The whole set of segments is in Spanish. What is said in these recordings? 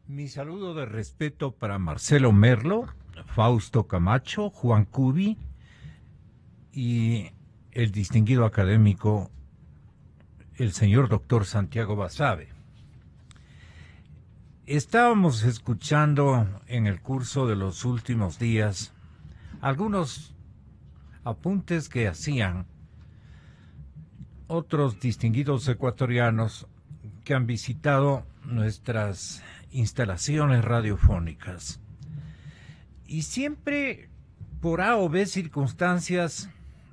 Mi saludo de respeto para Marcelo Merlo, Fausto Camacho, Juan Cubi y el distinguido académico, el señor doctor Santiago Basabe. Estábamos escuchando en el curso de los últimos días algunos apuntes que hacían otros distinguidos ecuatorianos que han visitado nuestras instalaciones radiofónicas. Y siempre, por A o B circunstancias,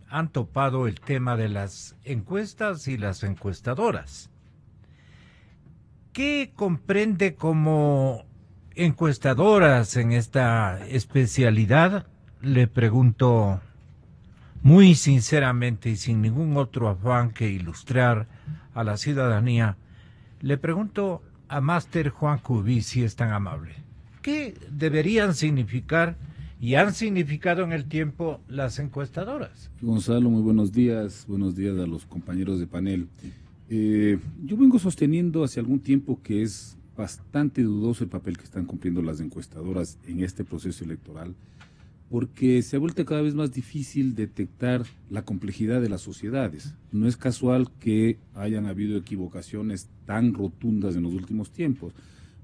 han topado el tema de las encuestas y las encuestadoras. ¿Qué comprende como encuestadoras en esta especialidad? Le pregunto muy sinceramente y sin ningún otro afán que ilustrar a la ciudadanía. Le pregunto a Máster Juan Cubi, si es tan amable, ¿qué deberían significar y han significado en el tiempo las encuestadoras? Gonzalo, muy buenos días a los compañeros de panel. Yo vengo sosteniendo hace algún tiempo que es bastante dudoso el papel que están cumpliendo las encuestadoras en este proceso electoral, porque se ha vuelto cada vez más difícil detectar la complejidad de las sociedades. No es casual que hayan habido equivocaciones tan rotundas en los últimos tiempos,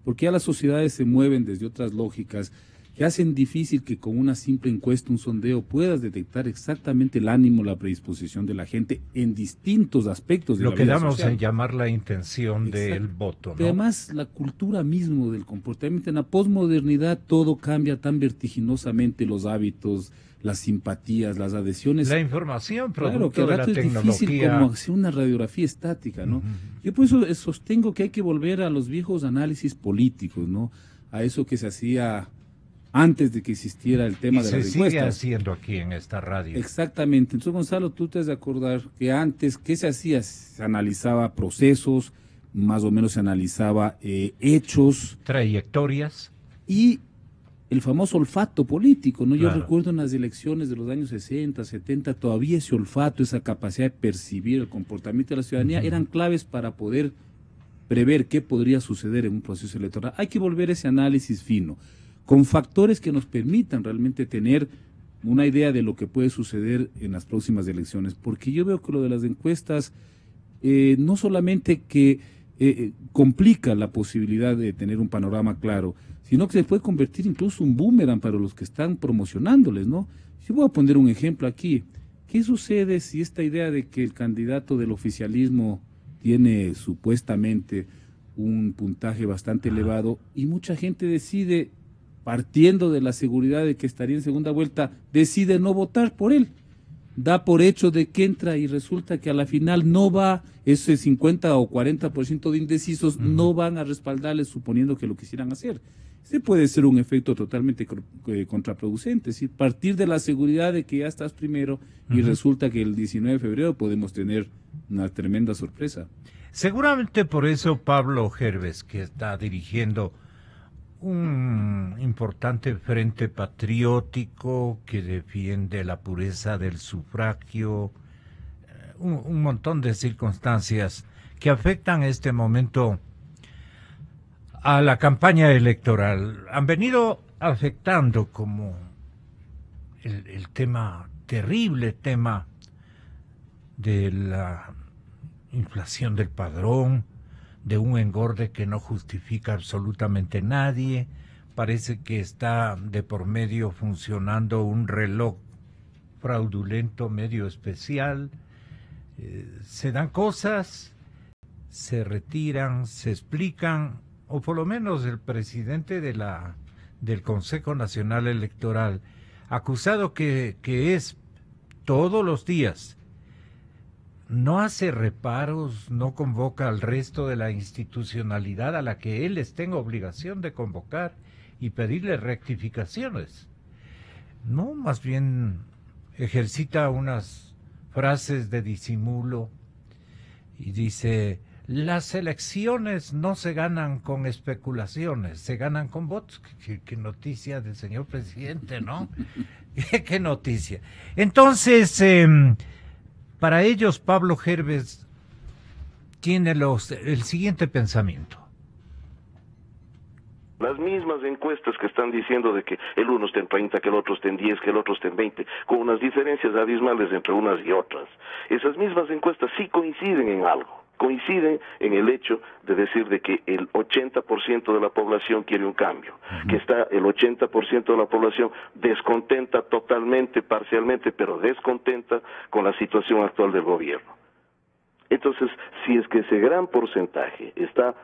porque ya las sociedades se mueven desde otras lógicas que hacen difícil que con una simple encuesta, un sondeo, puedas detectar exactamente el ánimo, la predisposición de la gente en distintos aspectos de la vida social. Lo que damos en llamar la intención del voto, ¿no? Pero además, la cultura mismo del comportamiento. En la posmodernidad todo cambia tan vertiginosamente, los hábitos, las simpatías, las adhesiones. La información, claro, que producto al de rato la es difícil tecnología. como hacer una radiografía estática, ¿no? Yo por eso sostengo que hay que volver a los viejos análisis políticos, ¿no? A eso que se hacía antes de que existiera el tema de las encuestas. Se sigue haciendo aquí en esta radio. Exactamente. Entonces, Gonzalo, tú te has de acordar que antes, ¿qué se hacía? Se analizaba procesos, más o menos se analizaba hechos. Trayectorias. Y el famoso olfato político, ¿no? Claro. Yo recuerdo en las elecciones de los años 60, 70, todavía ese olfato, esa capacidad de percibir el comportamiento de la ciudadanía, eran claves para poder prever qué podría suceder en un proceso electoral. Hay que volver a ese análisis fino, con factores que nos permitan realmente tener una idea de lo que puede suceder en las próximas elecciones, porque yo veo que lo de las encuestas no solamente que complica la posibilidad de tener un panorama claro, sino que se puede convertir incluso en un boomerang para los que están promocionándoles, ¿no? Yo voy a poner un ejemplo aquí. ¿Qué sucede si esta idea de que el candidato del oficialismo tiene supuestamente un puntaje bastante elevado y mucha gente decide, partiendo de la seguridad de que estaría en segunda vuelta, decide no votar por él? Da por hecho de que entra y resulta que a la final no va, ese 50 o 40% de indecisos no van a respaldarle, suponiendo que lo quisieran hacer. Ese puede ser un efecto totalmente contraproducente, es decir, partir de la seguridad de que ya estás primero y resulta que el 19 de febrero podemos tener una tremenda sorpresa. Seguramente por eso Pablo Gerves, que está dirigiendo un importante frente patriótico que defiende la pureza del sufragio, un montón de circunstancias que afectan este momento a la campaña electoral, han venido afectando como el tema, terrible tema de la inflación del padrón, de un engorde que no justifica absolutamente nadie. Parece que está de por medio funcionando un reloj fraudulento medio especial. Se dan cosas, se retiran, se explican, o por lo menos el presidente del Consejo Nacional Electoral, acusado que es todos los días, no hace reparos, no convoca al resto de la institucionalidad a la que él está en obligación de convocar y pedirle rectificaciones. No, más bien ejercita unas frases de disimulo y dice: las elecciones no se ganan con especulaciones, se ganan con votos. Qué noticia del señor presidente, ¿no? Qué noticia. Entonces, para ellos, Pablo Gerves tiene el siguiente pensamiento. Las mismas encuestas que están diciendo de que el uno está en 30, que el otro está en 10, que el otro está en 20, con unas diferencias abismales entre unas y otras. Esas mismas encuestas sí coinciden en algo. Coinciden en el hecho de decir de que el 80% de la población quiere un cambio, que está el 80% de la población descontenta totalmente, parcialmente, pero descontenta con la situación actual del gobierno. Entonces, si es que ese gran porcentaje está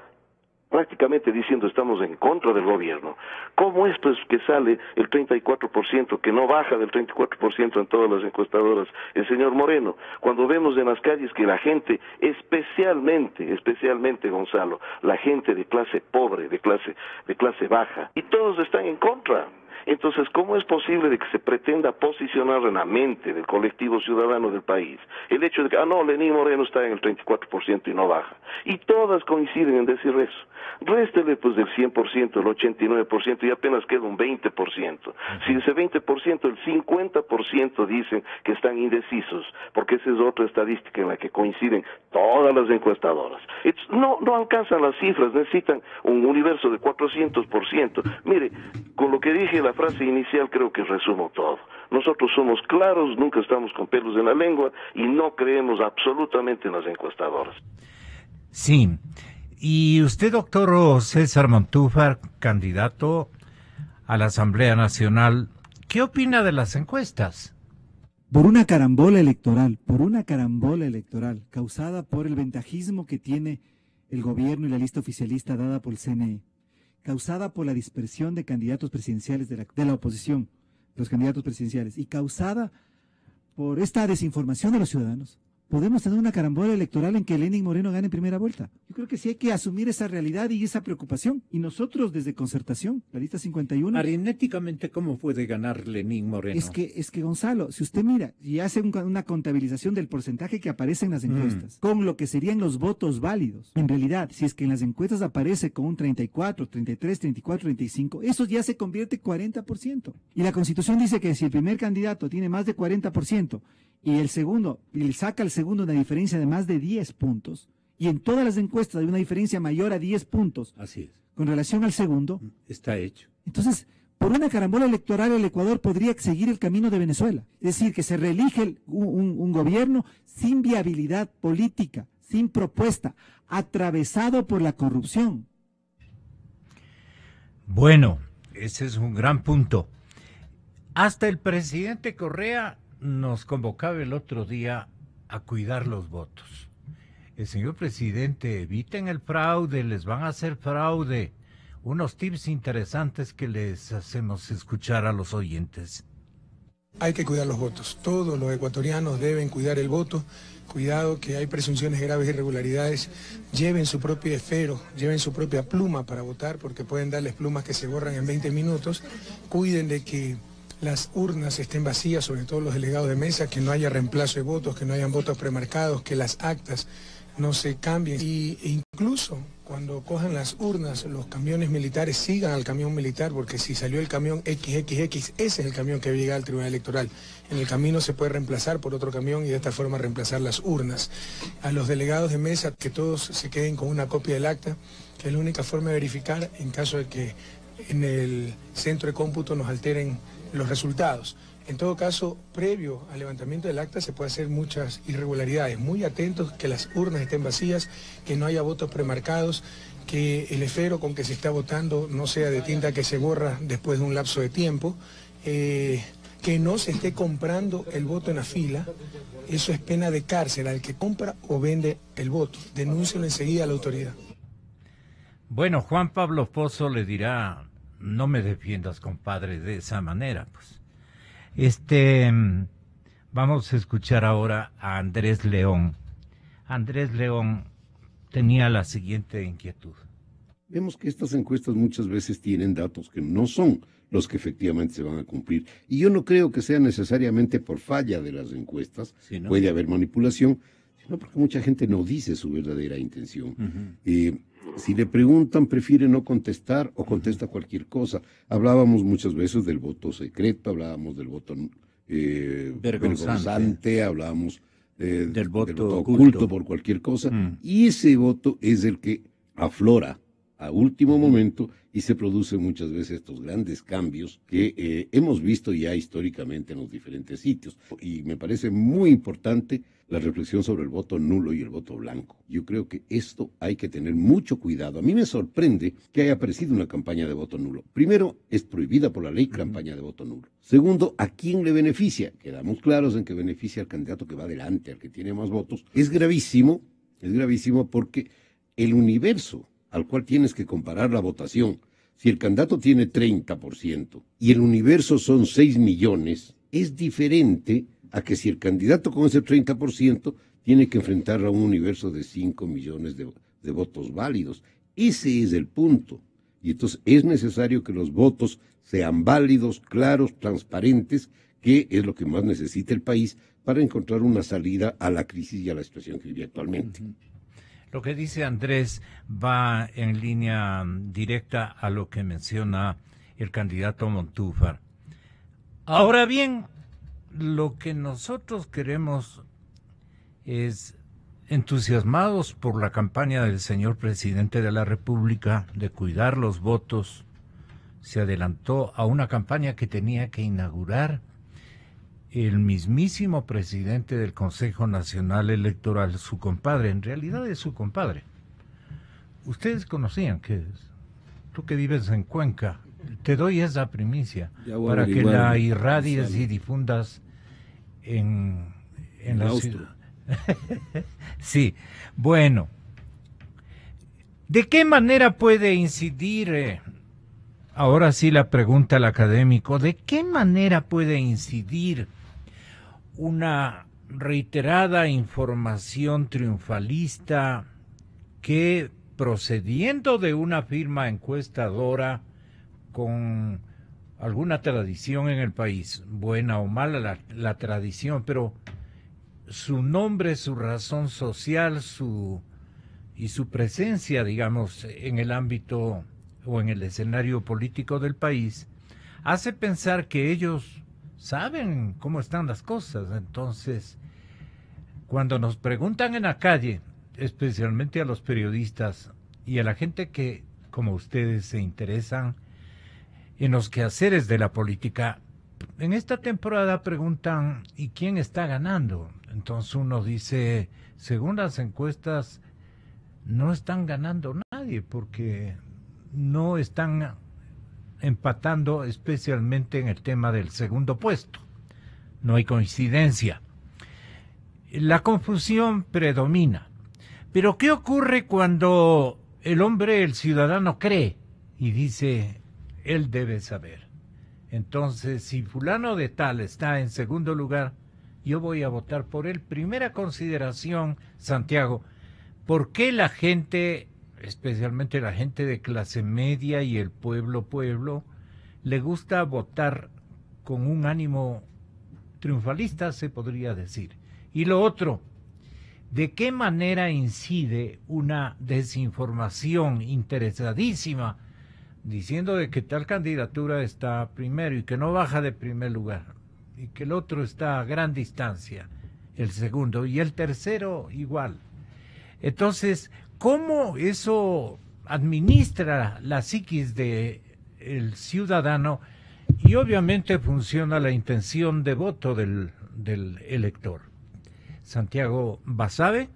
prácticamente diciendo estamos en contra del gobierno, ¿cómo es pues que sale el 34%, que no baja del 34% en todas las encuestadoras, el señor Moreno? Cuando vemos en las calles que la gente, especialmente Gonzalo, la gente de clase pobre, de clase baja, y todos están en contra. Entonces, ¿cómo es posible de que se pretenda posicionar en la mente del colectivo ciudadano del país el hecho de que, Lenín Moreno está en el 34% y no baja? Y todas coinciden en decir eso. Réstele pues del 100%, el 89% y apenas queda un 20%. Si ese 20%, el 50% dicen que están indecisos, porque esa es otra estadística en la que coinciden todas las encuestadoras. No alcanzan las cifras, necesitan un universo de 400%. Mire, con lo que dije la frase inicial creo que resumo todo. Nosotros somos claros, nunca estamos con pelos en la lengua y no creemos absolutamente en las encuestadoras. Sí. Y usted, doctor César Montúfar, candidato a la Asamblea Nacional, ¿qué opina de las encuestas? Por una carambola electoral causada por el ventajismo que tiene el gobierno y la lista oficialista dada por el CNE, causada por la dispersión de candidatos presidenciales de la oposición, los candidatos presidenciales, y causada por esta desinformación de los ciudadanos, podemos tener una carambola electoral en que Lenín Moreno gane en primera vuelta. Yo creo que sí hay que asumir esa realidad y esa preocupación. Y nosotros desde Concertación, la lista 51... Aritméticamente, ¿cómo puede ganar Lenín Moreno? Es que Gonzalo, si usted mira y hace una contabilización del porcentaje que aparece en las encuestas, con lo que serían los votos válidos, en realidad, si es que en las encuestas aparece con un 34, 33, 34, 35, eso ya se convierte en 40%. Y la Constitución dice que si el primer candidato tiene más de 40%, y el segundo, y le saca al segundo una diferencia de más de 10 puntos, y en todas las encuestas hay una diferencia mayor a 10 puntos. Así es. Con relación al segundo. Está hecho. Entonces, por una carambola electoral el Ecuador podría seguir el camino de Venezuela. Es decir, que se reelige un gobierno sin viabilidad política, sin propuesta, atravesado por la corrupción. Bueno, ese es un gran punto. Hasta el presidente Correa nos convocaba el otro día a cuidar los votos. El señor presidente, eviten el fraude, les van a hacer fraude. Unos tips interesantes que les hacemos escuchar a los oyentes. Hay que cuidar los votos. Todos los ecuatorianos deben cuidar el voto. Cuidado que hay presunciones de graves irregularidades. Lleven su propio esfero, lleven su propia pluma para votar, porque pueden darles plumas que se borran en 20 minutos. Cuiden de que las urnas estén vacías, sobre todo los delegados de mesa, que no haya reemplazo de votos, que no hayan votos premarcados, que las actas no se cambien. E incluso cuando cojan las urnas, los camiones militares sigan al camión militar, porque si salió el camión XXX, ese es el camión que llega al Tribunal Electoral. En el camino se puede reemplazar por otro camión y de esta forma reemplazar las urnas. A los delegados de mesa, que todos se queden con una copia del acta, que es la única forma de verificar en caso de que en el centro de cómputo nos alteren los resultados. En todo caso, previo al levantamiento del acta se puede hacer muchas irregularidades. Muy atentos que las urnas estén vacías, que no haya votos premarcados, que el esfero con que se está votando no sea de tinta que se borra después de un lapso de tiempo, que no se esté comprando el voto en la fila. Eso es pena de cárcel al que compra o vende el voto. Denúncielo enseguida a la autoridad. Bueno, Juan Pablo Pozo le dirá: no me defiendas, compadre, de esa manera, pues. Vamos a escuchar ahora a Andrés León. Andrés León tenía la siguiente inquietud. Vemos que estas encuestas muchas veces tienen datos que no son los que efectivamente se van a cumplir. Y yo no creo que sea necesariamente por falla de las encuestas, sí, ¿no? Puede haber manipulación, sino porque mucha gente no dice su verdadera intención. Si le preguntan, prefiere no contestar o contesta cualquier cosa. Hablábamos muchas veces del voto secreto, hablábamos del voto vergonzante, hablábamos del voto oculto por cualquier cosa. Y ese voto es el que aflora a último momento y se producen muchas veces estos grandes cambios que hemos visto ya históricamente en los diferentes sitios. Y me parece muy importante la reflexión sobre el voto nulo y el voto blanco. Yo creo que esto hay que tener mucho cuidado. A mí me sorprende que haya aparecido una campaña de voto nulo. Primero, es prohibida por la ley campaña de voto nulo. Segundo, ¿a quién le beneficia? Quedamos claros en que beneficia al candidato que va adelante, al que tiene más votos. Es gravísimo porque el universo al cual tienes que comparar la votación, si el candidato tiene 30% y el universo son 6 millones, es diferente a que si el candidato con ese 30% tiene que enfrentar a un universo de 5 millones de votos válidos. Ese es el punto. Y entonces es necesario que los votos sean válidos, claros, transparentes, que es lo que más necesita el país para encontrar una salida a la crisis y a la situación que vive actualmente. Lo que dice Andrés va en línea directa a lo que menciona el candidato Montúfar. Ahora bien, lo que nosotros queremos es, entusiasmados por la campaña del señor presidente de la República de cuidar los votos, se adelantó a una campaña que tenía que inaugurar el mismísimo presidente del Consejo Nacional Electoral, su compadre, en realidad es su compadre. Ustedes conocían que tú que vives en Cuenca, te doy esa primicia para que la irradies y difundas en la ciudad. Sí, bueno. ¿De qué manera puede incidir, ahora sí la pregunta al académico, ¿de qué manera puede incidir una reiterada información triunfalista que, procediendo de una firma encuestadora con alguna tradición en el país, buena o mala la tradición, pero su nombre, su razón social, y su presencia, digamos, en el ámbito o en el escenario político del país, hace pensar que ellos saben cómo están las cosas? Entonces, cuando nos preguntan en la calle, especialmente a los periodistas y a la gente que, como ustedes, se interesan en los quehaceres de la política, en esta temporada preguntan, ¿y quién está ganando? Entonces uno dice, según las encuestas, no están ganando nadie, porque no están empatando, especialmente en el tema del segundo puesto. No hay coincidencia. La confusión predomina. Pero ¿qué ocurre cuando el hombre, el ciudadano, cree y dice, él debe saber? Entonces, si fulano de tal está en segundo lugar, yo voy a votar por él. Primera consideración, Santiago, ¿por qué la gente, especialmente la gente de clase media y el pueblo, le gusta votar con un ánimo triunfalista, se podría decir? Y lo otro, ¿de qué manera incide una desinformación interesadísima diciendo de que tal candidatura está primero y que no baja de primer lugar, y que el otro está a gran distancia, el segundo, y el tercero igual? Entonces, ¿cómo eso administra la psiquis del ciudadano? Y obviamente funciona la intención de voto del elector. Santiago Basabe,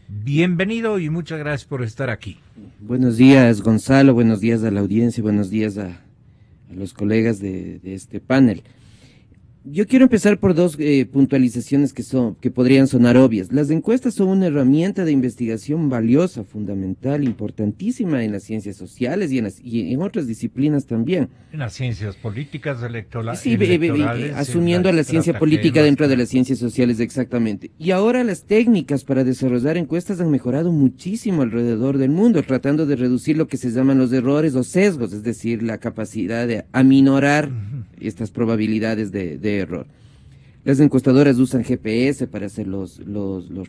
bienvenido y muchas gracias por estar aquí. Buenos días, Gonzalo, buenos días a la audiencia, buenos días a los colegas de este panel. Yo quiero empezar por dos puntualizaciones que podrían sonar obvias. Las encuestas son una herramienta de investigación valiosa, fundamental, importantísima en las ciencias sociales y en otras disciplinas también. En las ciencias políticas electorales. Sí, asumiendo a la ciencia política dentro de las ciencias sociales, exactamente. Y ahora las técnicas para desarrollar encuestas han mejorado muchísimo alrededor del mundo, tratando de reducir lo que se llaman los errores o sesgos, es decir, la capacidad de aminorar estas probabilidades de error. Las encuestadoras usan GPS para hacer los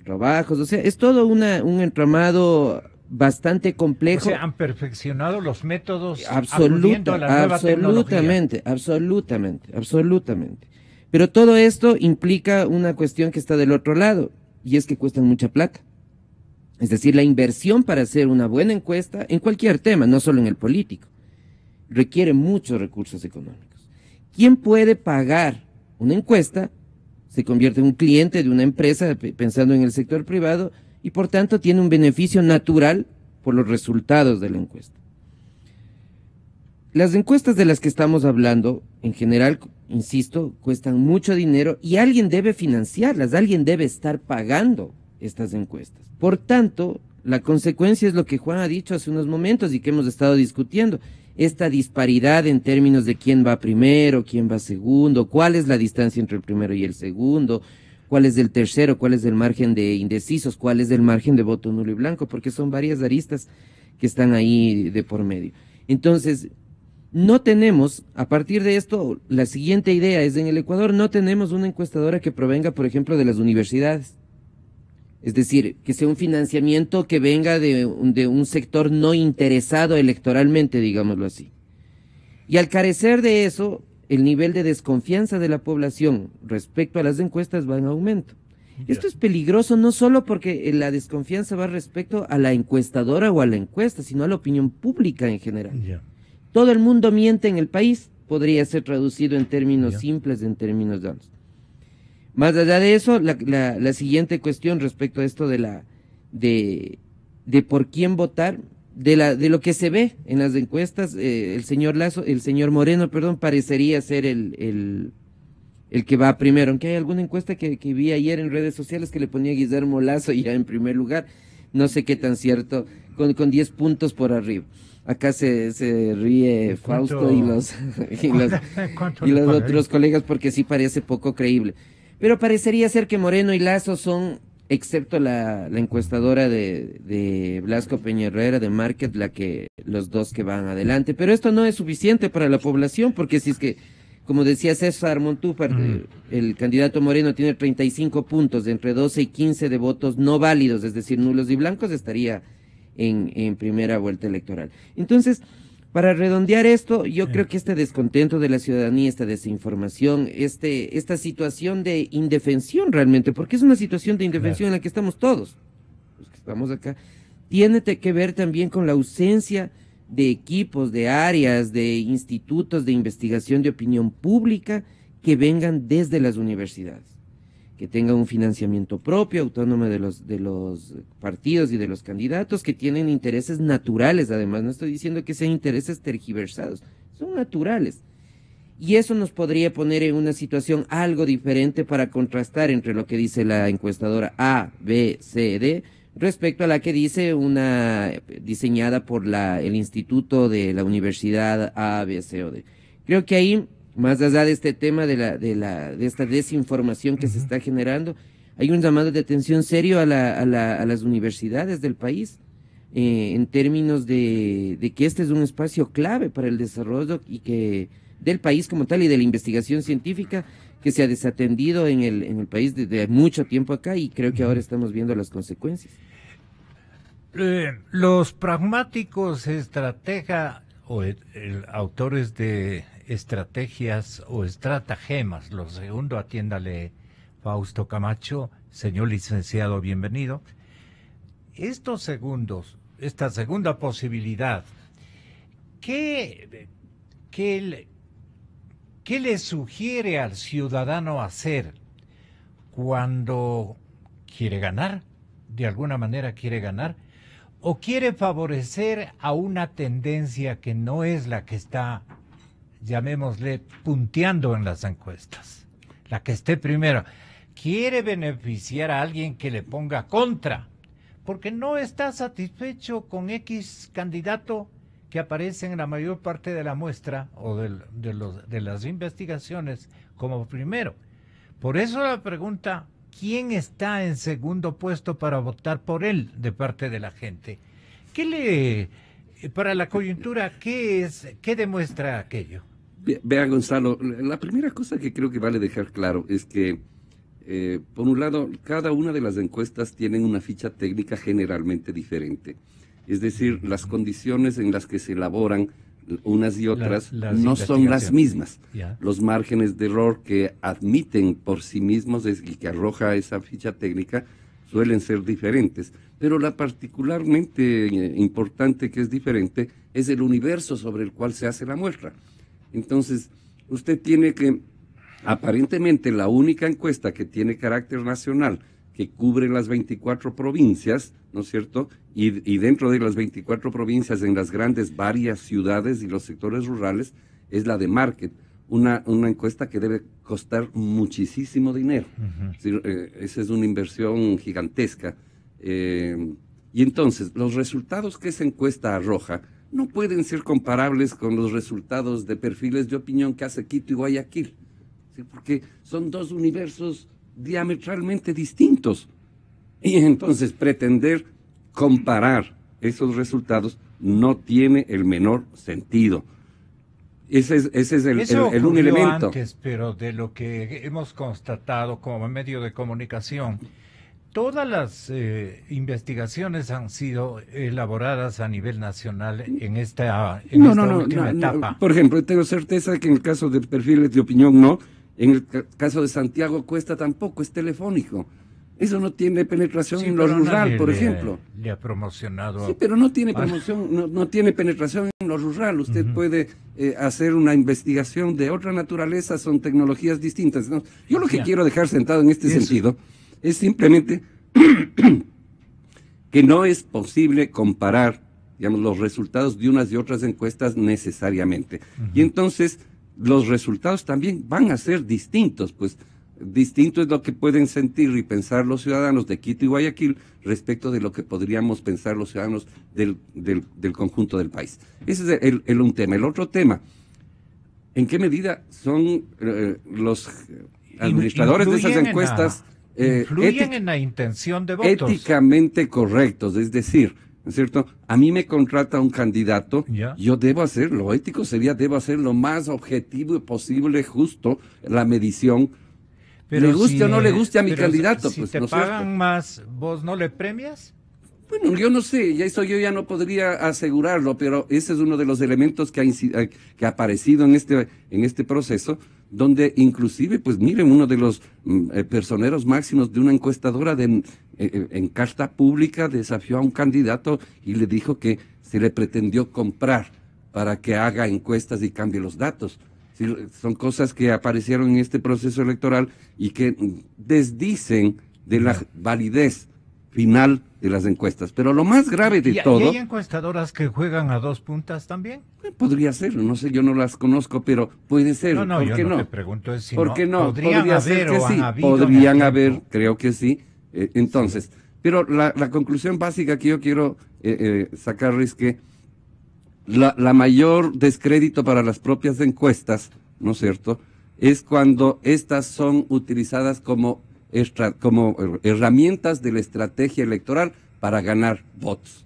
trabajos, o sea, es todo un entramado bastante complejo. O sea, han perfeccionado los métodos absolutamente. Pero todo esto implica una cuestión que está del otro lado, y es que cuestan mucha plata. Es decir, la inversión para hacer una buena encuesta en cualquier tema, no solo en el político, requiere muchos recursos económicos. ¿Quién puede pagar una encuesta? Se convierte en un cliente de una empresa pensando en el sector privado y por tanto tiene un beneficio natural por los resultados de la encuesta. Las encuestas de las que estamos hablando, en general, insisto, cuestan mucho dinero y alguien debe financiarlas, alguien debe estar pagando estas encuestas. Por tanto, la consecuencia es lo que Juan ha dicho hace unos momentos y que hemos estado discutiendo, esta disparidad en términos de quién va primero, quién va segundo, cuál es la distancia entre el primero y el segundo, cuál es el tercero, cuál es el margen de indecisos, cuál es el margen de voto nulo y blanco, porque son varias aristas que están ahí de por medio. Entonces, no tenemos, a partir de esto, la siguiente idea es, en el Ecuador no tenemos una encuestadora que provenga, por ejemplo, de las universidades. Es decir, que sea un financiamiento que venga de un sector no interesado electoralmente, digámoslo así. Y al carecer de eso, el nivel de desconfianza de la población respecto a las encuestas va en aumento. Esto es peligroso no solo porque la desconfianza va respecto a la encuestadora o a la encuesta, sino a la opinión pública en general. Todo el mundo miente en el país, podría ser traducido en términos simples, en términos llanos. Más allá de eso, la siguiente cuestión respecto a esto de por quién votar, de lo que se ve en las encuestas, el señor Moreno, parecería ser el que va primero, aunque hay alguna encuesta que vi ayer en redes sociales que le ponía a Guillermo Lasso ya en primer lugar, no sé qué tan cierto, con 10 puntos por arriba. Acá se ríe Fausto y los otros colegas porque sí parece poco creíble. Pero parecería ser que Moreno y Lasso son, excepto la encuestadora de Blasco Peña-Herrera, de Market, los dos que van adelante. Pero esto no es suficiente para la población, porque si es que, como decía César Montúfar, el candidato Moreno tiene 35 puntos, de entre 12 y 15 de votos no válidos, es decir, nulos y blancos, estaría en primera vuelta electoral. Entonces, para redondear esto, yo creo que este descontento de la ciudadanía, esta desinformación, esta situación de indefensión realmente, porque es una situación de indefensión en la que estamos todos, los que estamos acá, tiene que ver también con la ausencia de equipos, de áreas, de institutos de investigación de opinión pública que vengan desde las universidades, que tengan un financiamiento propio, autónomo de los partidos y de los candidatos, que tienen intereses naturales, además, no estoy diciendo que sean intereses tergiversados, son naturales. Y eso nos podría poner en una situación algo diferente para contrastar entre lo que dice la encuestadora A, B, C, D, respecto a la que dice una diseñada por el instituto de la universidad A, B, C o D. Creo que ahí, más allá de este tema de esta desinformación que se está generando, hay un llamado de atención serio a las universidades del país, en términos de que este es un espacio clave para el desarrollo del país como tal y de la investigación científica que se ha desatendido en el país desde mucho tiempo acá, y creo que ahora estamos viendo las consecuencias. Los pragmáticos autores de estrategias o estratagemas, lo segundo, atiéndale Fausto Camacho, señor licenciado, bienvenido. Estos segundos, esta segunda posibilidad, ¿qué le sugiere al ciudadano hacer cuando quiere ganar? De alguna manera quiere ganar, o quiere favorecer a una tendencia que no es la que está, llamémosle, punteando en las encuestas, la que esté primero. Quiere beneficiar a alguien que le ponga contra, porque no está satisfecho con X candidato que aparece en la mayor parte de la muestra o de las investigaciones como primero. Por eso la pregunta, ¿quién está en segundo puesto para votar por él de parte de la gente? Para la coyuntura, qué demuestra aquello? Vea, Gonzalo, la primera cosa que creo que vale dejar claro es que, por un lado, cada una de las encuestas tienen una ficha técnica generalmente diferente. Es decir, las condiciones en las que se elaboran unas y otras no son las mismas. Los márgenes de error que admiten por sí mismos y que arroja esa ficha técnica suelen ser diferentes. pero la particularmente importante, que es diferente, es el universo sobre el cual se hace la muestra. Entonces, usted tiene que, aparentemente, la única encuesta que tiene carácter nacional, que cubre las 24 provincias, ¿no es cierto? Y dentro de las 24 provincias, en las grandes varias ciudades y los sectores rurales, es la de Market, una encuesta que debe costar muchísimo dinero. Es decir, esa es una inversión gigantesca. Y entonces, los resultados que esa encuesta arroja no pueden ser comparables con los resultados de perfiles de opinión que hace Quito y Guayaquil, ¿sí? Porque son dos universos diametralmente distintos. Y entonces pretender comparar esos resultados no tiene el menor sentido. Ese es un elemento. Antes, pero de lo que hemos constatado como medio de comunicación, todas las investigaciones han sido elaboradas a nivel nacional en esta última etapa. Por ejemplo, tengo certeza que en el caso de perfiles de opinión no, en el caso de Santiago Cuesta tampoco, es telefónico. Eso no tiene penetración en lo rural, por ejemplo. Le ha promocionado. Sí, pero no tiene promoción, no tiene penetración en lo rural. Usted puede hacer una investigación de otra naturaleza, son tecnologías distintas, ¿no? Yo lo que quiero dejar sentado en este sentido es simplemente que no es posible comparar, digamos, los resultados de unas y otras encuestas necesariamente. Y entonces los resultados también van a ser distintos, pues distinto es lo que pueden sentir y pensar los ciudadanos de Quito y Guayaquil respecto de lo que podríamos pensar los ciudadanos del conjunto del país. Ese es un tema. El otro tema, ¿en qué medida son los administradores de esas encuestas influyen en la intención de votos? Éticamente correctos? Es decir, ¿no es cierto? A mí me contrata un candidato, yo debo hacer, lo ético sería, debo hacer lo más objetivo posible, justo, la medición. Pero le guste o no le guste a mi candidato. Si pues, te pagan más, ¿vos no le premias? Bueno, yo no sé, eso yo ya no podría asegurarlo, pero ese es uno de los elementos que ha aparecido en este proceso, donde inclusive, pues miren, uno de los personeros máximos de una encuestadora en carta pública desafió a un candidato y le dijo que se le pretendió comprar para que haga encuestas y cambie los datos. Sí, son cosas que aparecieron en este proceso electoral y que desdicen de la validez final de las encuestas. Pero lo más grave de todo... ¿Y hay encuestadoras que juegan a dos puntas también? Podría ser, no sé, yo no las conozco, pero puede ser. No, ¿Por qué yo no? te pregunto es si ¿Por qué no? Podría ser que sí. habido Podrían haber, creo que sí. Entonces, pero la conclusión básica que yo quiero sacar es que la mayor descrédito para las propias encuestas, ¿no es cierto?, es cuando estas son utilizadas como herramientas de la estrategia electoral para ganar votos.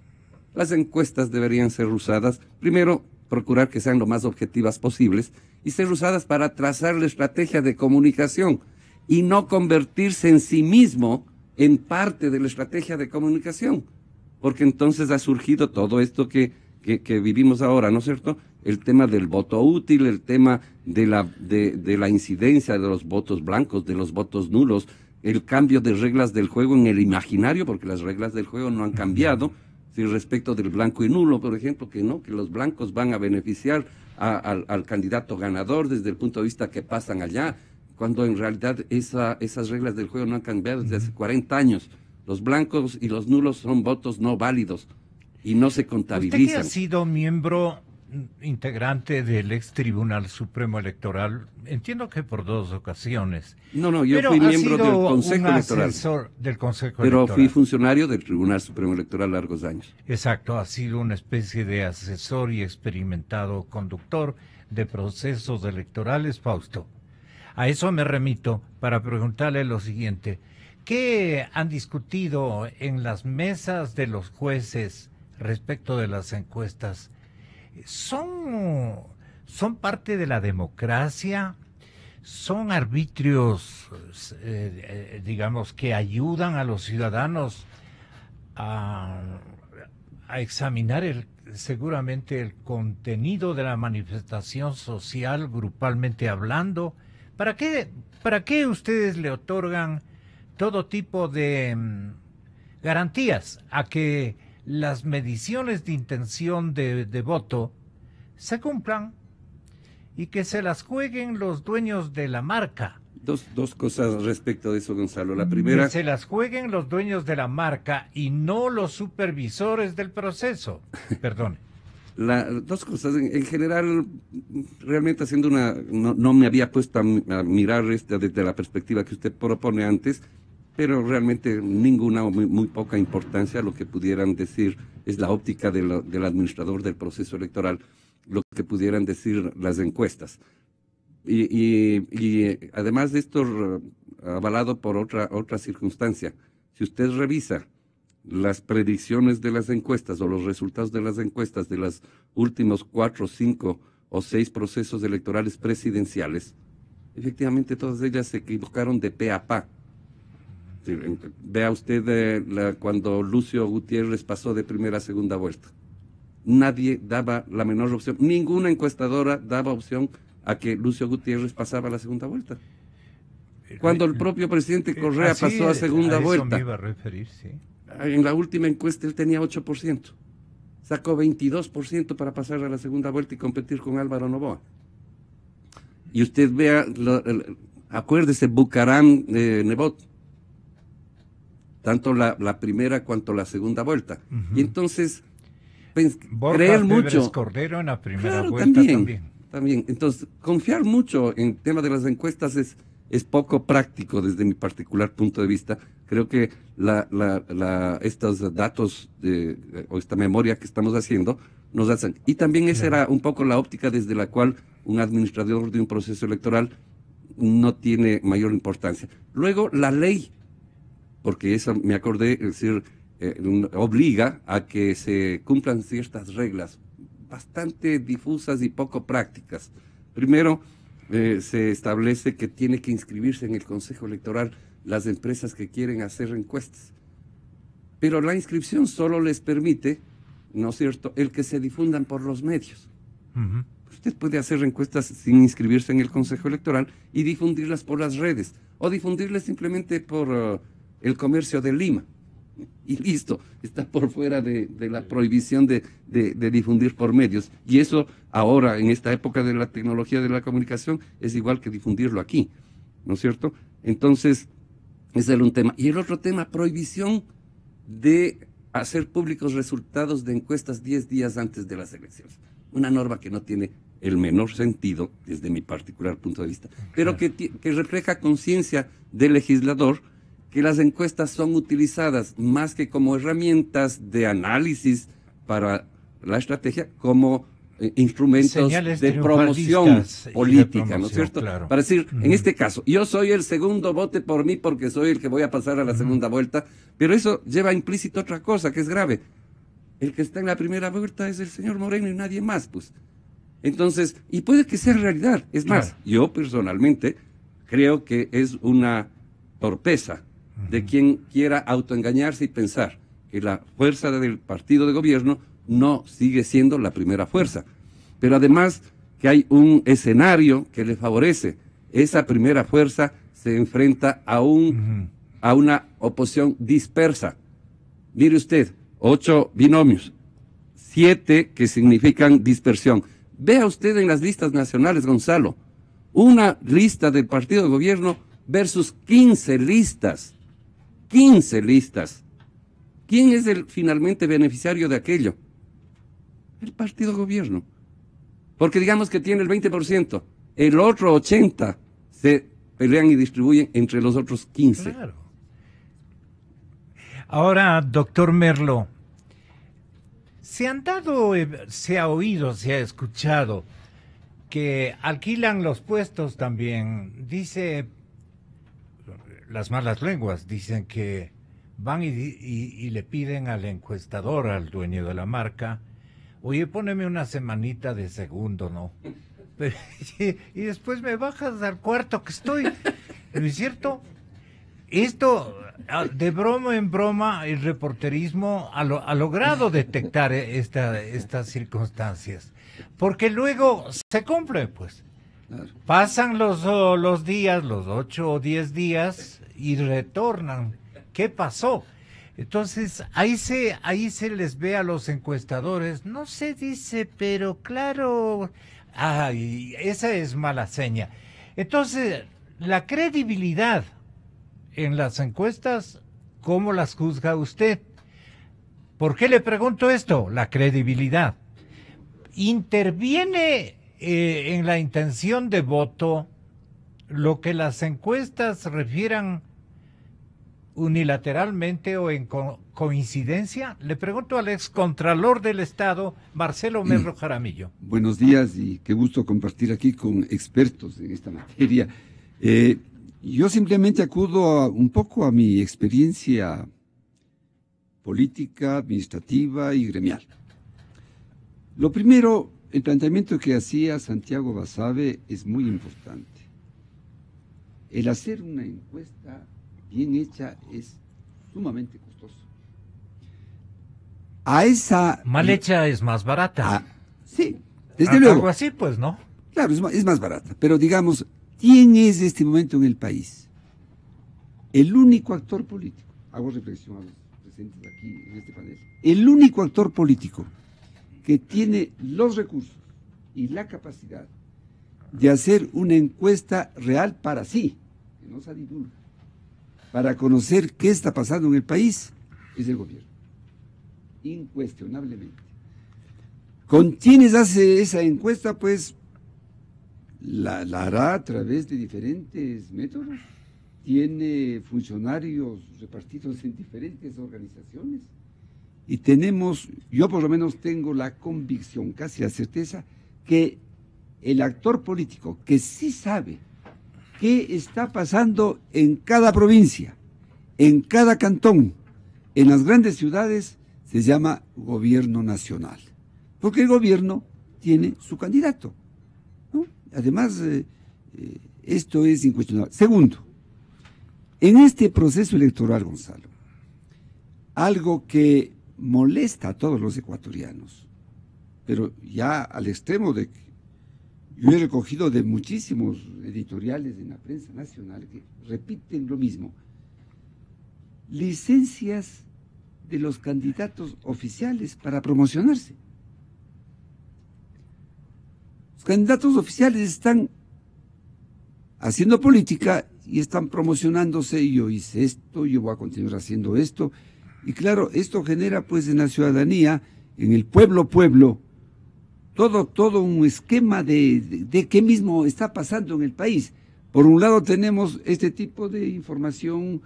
Las encuestas deberían ser usadas, primero, procurar que sean lo más objetivas posibles, y ser usadas para trazar la estrategia de comunicación y no convertirse en sí mismo en parte de la estrategia de comunicación, porque entonces ha surgido todo esto que vivimos ahora, ¿no es cierto? El tema del voto útil, el tema de la incidencia de los votos blancos, de los votos nulos, el cambio de reglas del juego en el imaginario, porque las reglas del juego no han cambiado, ¿sí? Respecto del blanco y nulo, por ejemplo, que los blancos van a beneficiar al candidato ganador desde el punto de vista que pasan allá, cuando en realidad esas reglas del juego no han cambiado desde hace 40 años. Los blancos y los nulos son votos no válidos y no se contabilizan. Usted que ha sido miembro integrante del ex Tribunal Supremo Electoral, entiendo que por 2 ocasiones. No, yo fui miembro del Consejo Electoral. Del Consejo Pero Electoral. fui funcionario del Tribunal Supremo Electoral largos años. Exacto, ha sido una especie de asesor y experimentado conductor de procesos electorales, Fausto. A eso me remito para preguntarle lo siguiente. ¿Qué han discutido en las mesas de los jueces respecto de las encuestas? ¿Son parte de la democracia? ¿Son arbitrios, digamos, que ayudan a los ciudadanos a examinar seguramente el contenido de la manifestación social, grupalmente hablando? ¿Para qué ustedes le otorgan todo tipo de garantías a que las mediciones de intención de voto se cumplan y que se las jueguen los dueños de la marca. Dos cosas respecto de eso, Gonzalo. La primera... Que se las jueguen los dueños de la marca y no los supervisores del proceso. Perdón. Dos cosas. En general, realmente haciendo una... No me había puesto a mirar desde la perspectiva que usted propone antes, pero realmente ninguna o muy poca importancia. Lo que pudieran decir es la óptica del administrador del proceso electoral, lo que pudieran decir las encuestas. Y además de esto, avalado por otra circunstancia, si usted revisa las predicciones de las encuestas o los resultados de las encuestas de los últimos 4, 5 o 6 procesos electorales presidenciales, efectivamente todas ellas se equivocaron de pe a pa. Vea usted cuando Lucio Gutiérrez pasó de primera a segunda vuelta. Nadie daba la menor opción, ninguna encuestadora daba opción a que Lucio Gutiérrez pasaba a la segunda vuelta. Cuando el propio presidente Correa pasó a segunda vuelta, me iba a referir, sí. En la última encuesta él tenía 8%. Sacó 22% para pasar a la segunda vuelta y competir con Álvaro Noboa. Y usted vea, acuérdese, Bucaram, Nebot, tanto la primera cuanto la segunda vuelta. Y entonces, creer mucho... Cordero en la primera vuelta también. Entonces, confiar mucho en el tema de las encuestas es poco práctico desde mi particular punto de vista. Creo que estos datos o esta memoria que estamos haciendo nos hacen. Y también esa era un poco la óptica desde la cual un administrador de un proceso electoral no tiene mayor importancia. Luego, la ley, porque eso me acordé, es decir, obliga a que se cumplan ciertas reglas bastante difusas y poco prácticas. Primero, se establece que tiene que inscribirse en el Consejo Electoral las empresas que quieren hacer encuestas. Pero la inscripción solo les permite, ¿no es cierto?, el que se difundan por los medios. Usted puede hacer encuestas sin inscribirse en el Consejo Electoral y difundirlas por las redes, o difundirlas simplemente por el comercio de Lima. Y listo, está por fuera de la prohibición de difundir por medios. Y eso ahora, en esta época de la tecnología de la comunicación, es igual que difundirlo aquí, ¿no es cierto? Entonces, ese era un tema. Y el otro tema, prohibición de hacer públicos resultados de encuestas 10 días antes de las elecciones. Una norma que no tiene el menor sentido, desde mi particular punto de vista, pero que refleja conciencia del legislador, que las encuestas son utilizadas más que como herramientas de análisis para la estrategia, como instrumentos de promoción política, ¿no es cierto? Claro. Para decir, en este caso, yo soy el segundo, vote por mí porque soy el que voy a pasar a la segunda vuelta, pero eso lleva implícito otra cosa que es grave. El que está en la primera vuelta es el señor Moreno y nadie más, pues. Entonces, y puede que sea realidad. Es más, yo personalmente creo que es una torpeza de quien quiera autoengañarse y pensar que la fuerza del partido de gobierno no sigue siendo la primera fuerza. Pero además que hay un escenario que le favorece. Esa primera fuerza se enfrenta a una oposición dispersa. Mire usted, 8 binomios, 7 que significan dispersión. Vea usted en las listas nacionales, Gonzalo, una lista del partido de gobierno versus 15 listas. 15 listas. ¿Quién es el finalmente beneficiario de aquello? El partido gobierno. Porque digamos que tiene el 20%, el otro 80% se pelean y distribuyen entre los otros 15%. Claro. Ahora, doctor Merlo, se ha oído, se ha escuchado que alquilan los puestos también. Dice, las malas lenguas dicen que van y le piden al encuestador, al dueño de la marca, oye, póneme una semanita de segundo, ¿no? Y después me bajas al cuarto que estoy. ¿No es cierto? Esto, de broma en broma, el reporterismo ha logrado detectar estas circunstancias. Porque luego se cumple, pues. Pasan los días, los 8 o 10 días, y retornan. ¿Qué pasó? Entonces, ahí se les ve a los encuestadores, no se dice, pero claro, ay, esa es mala seña. Entonces, la credibilidad en las encuestas, ¿cómo las juzga usted? ¿Por qué le pregunto esto? La credibilidad. ¿Interviene en la intención de voto lo que las encuestas refieran unilateralmente o en coincidencia? Le pregunto al excontralor del Estado, Marcelo Merlo Jaramillo. Buenos días y qué gusto compartir aquí con expertos en esta materia. Yo simplemente acudo un poco a mi experiencia política, administrativa y gremial. Lo primero, el planteamiento que hacía Santiago Basabe es muy importante. El hacer una encuesta bien hecha es sumamente costoso. Mal hecha es más barata. Sí, desde luego. Algo así, pues, ¿no? Claro, es más barata. Pero digamos, ¿quién es en este momento en el país el único actor político? Hago reflexión a los presentes aquí en este panel. El único actor político que tiene los recursos y la capacidad de hacer una encuesta real para sí, que no se divulga, para conocer qué está pasando en el país, es el gobierno, incuestionablemente. ¿Con quiénes hace esa encuesta? Pues la hará a través de diferentes métodos. Tiene funcionarios repartidos en diferentes organizaciones. Y yo por lo menos tengo la convicción, casi la certeza, que el actor político que sí sabe qué está pasando en cada provincia, en cada cantón, en las grandes ciudades, se llama gobierno nacional. Porque el gobierno tiene su candidato, ¿no? Además, esto es incuestionable. Segundo, en este proceso electoral, Gonzalo, algo que molesta a todos los ecuatorianos, pero ya al extremo de que yo he recogido de muchísimos editoriales en la prensa nacional que repiten lo mismo. Licencias de los candidatos oficiales para promocionarse. Los candidatos oficiales están haciendo política y están promocionándose. Yo hice esto, yo voy a continuar haciendo esto. Y claro, esto genera pues en la ciudadanía, en el pueblo, todo un esquema de qué mismo está pasando en el país. Por un lado tenemos este tipo de información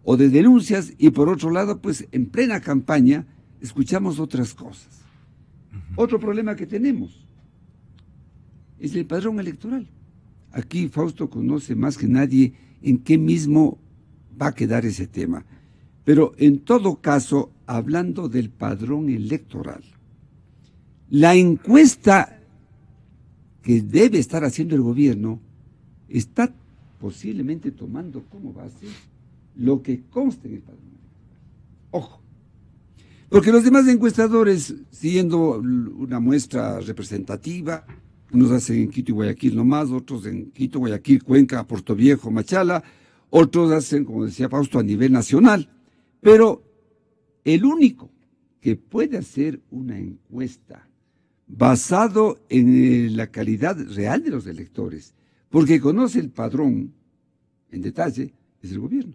o de denuncias y por otro lado, pues en plena campaña escuchamos otras cosas. Otro problema que tenemos es el padrón electoral. Aquí Fausto conoce más que nadie en qué mismo va a quedar ese tema. Pero en todo caso, hablando del padrón electoral, la encuesta que debe estar haciendo el gobierno está posiblemente tomando como base lo que consta en el padrón electoral. Ojo, porque los demás encuestadores, siguiendo una muestra representativa, unos hacen en Quito y Guayaquil nomás, otros en Quito, Guayaquil, Cuenca, Puerto Viejo, Machala, otros hacen, como decía Fausto, a nivel nacional. Pero el único que puede hacer una encuesta basado en la calidad real de los electores, porque conoce el padrón en detalle, es el gobierno.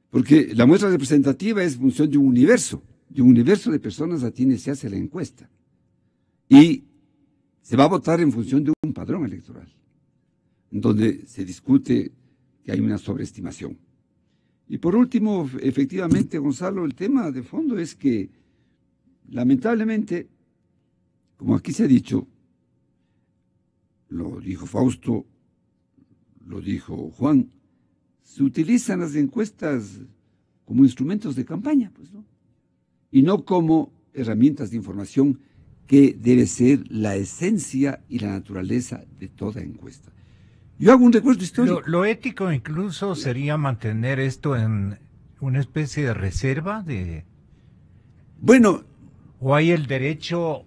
Porque la muestra representativa es función de un universo de personas a quienes se hace la encuesta. Y se va a votar en función de un padrón electoral, donde se discute que hay una sobreestimación. Y por último, efectivamente, Gonzalo, el tema de fondo es que, lamentablemente, como aquí se ha dicho, lo dijo Fausto, lo dijo Juan, se utilizan las encuestas como instrumentos de campaña, pues, ¿no? Y no como herramientas de información que debe ser la esencia y la naturaleza de toda encuesta. Yo hago un recuerdo histórico. Lo ético incluso sería mantener esto en una especie de reserva de... Bueno... ¿O hay el derecho...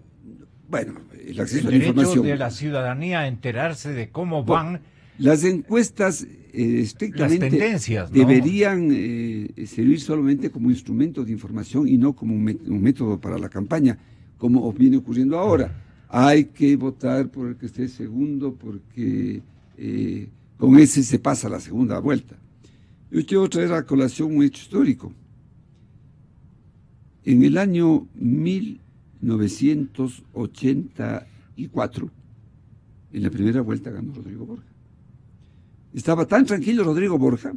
Bueno, el acceso a la información. De la ciudadanía a enterarse de cómo van Las encuestas estrictamente Las tendencias, ¿no? deberían servir solamente como instrumento de información y no como un método para la campaña, como viene ocurriendo ahora. Hay que votar por el que esté segundo porque con ese se pasa la segunda vuelta. Yo quiero traer a colación un hecho histórico. En el año 1984, en la primera vuelta ganó Rodrigo Borja. Estaba tan tranquilo Rodrigo Borja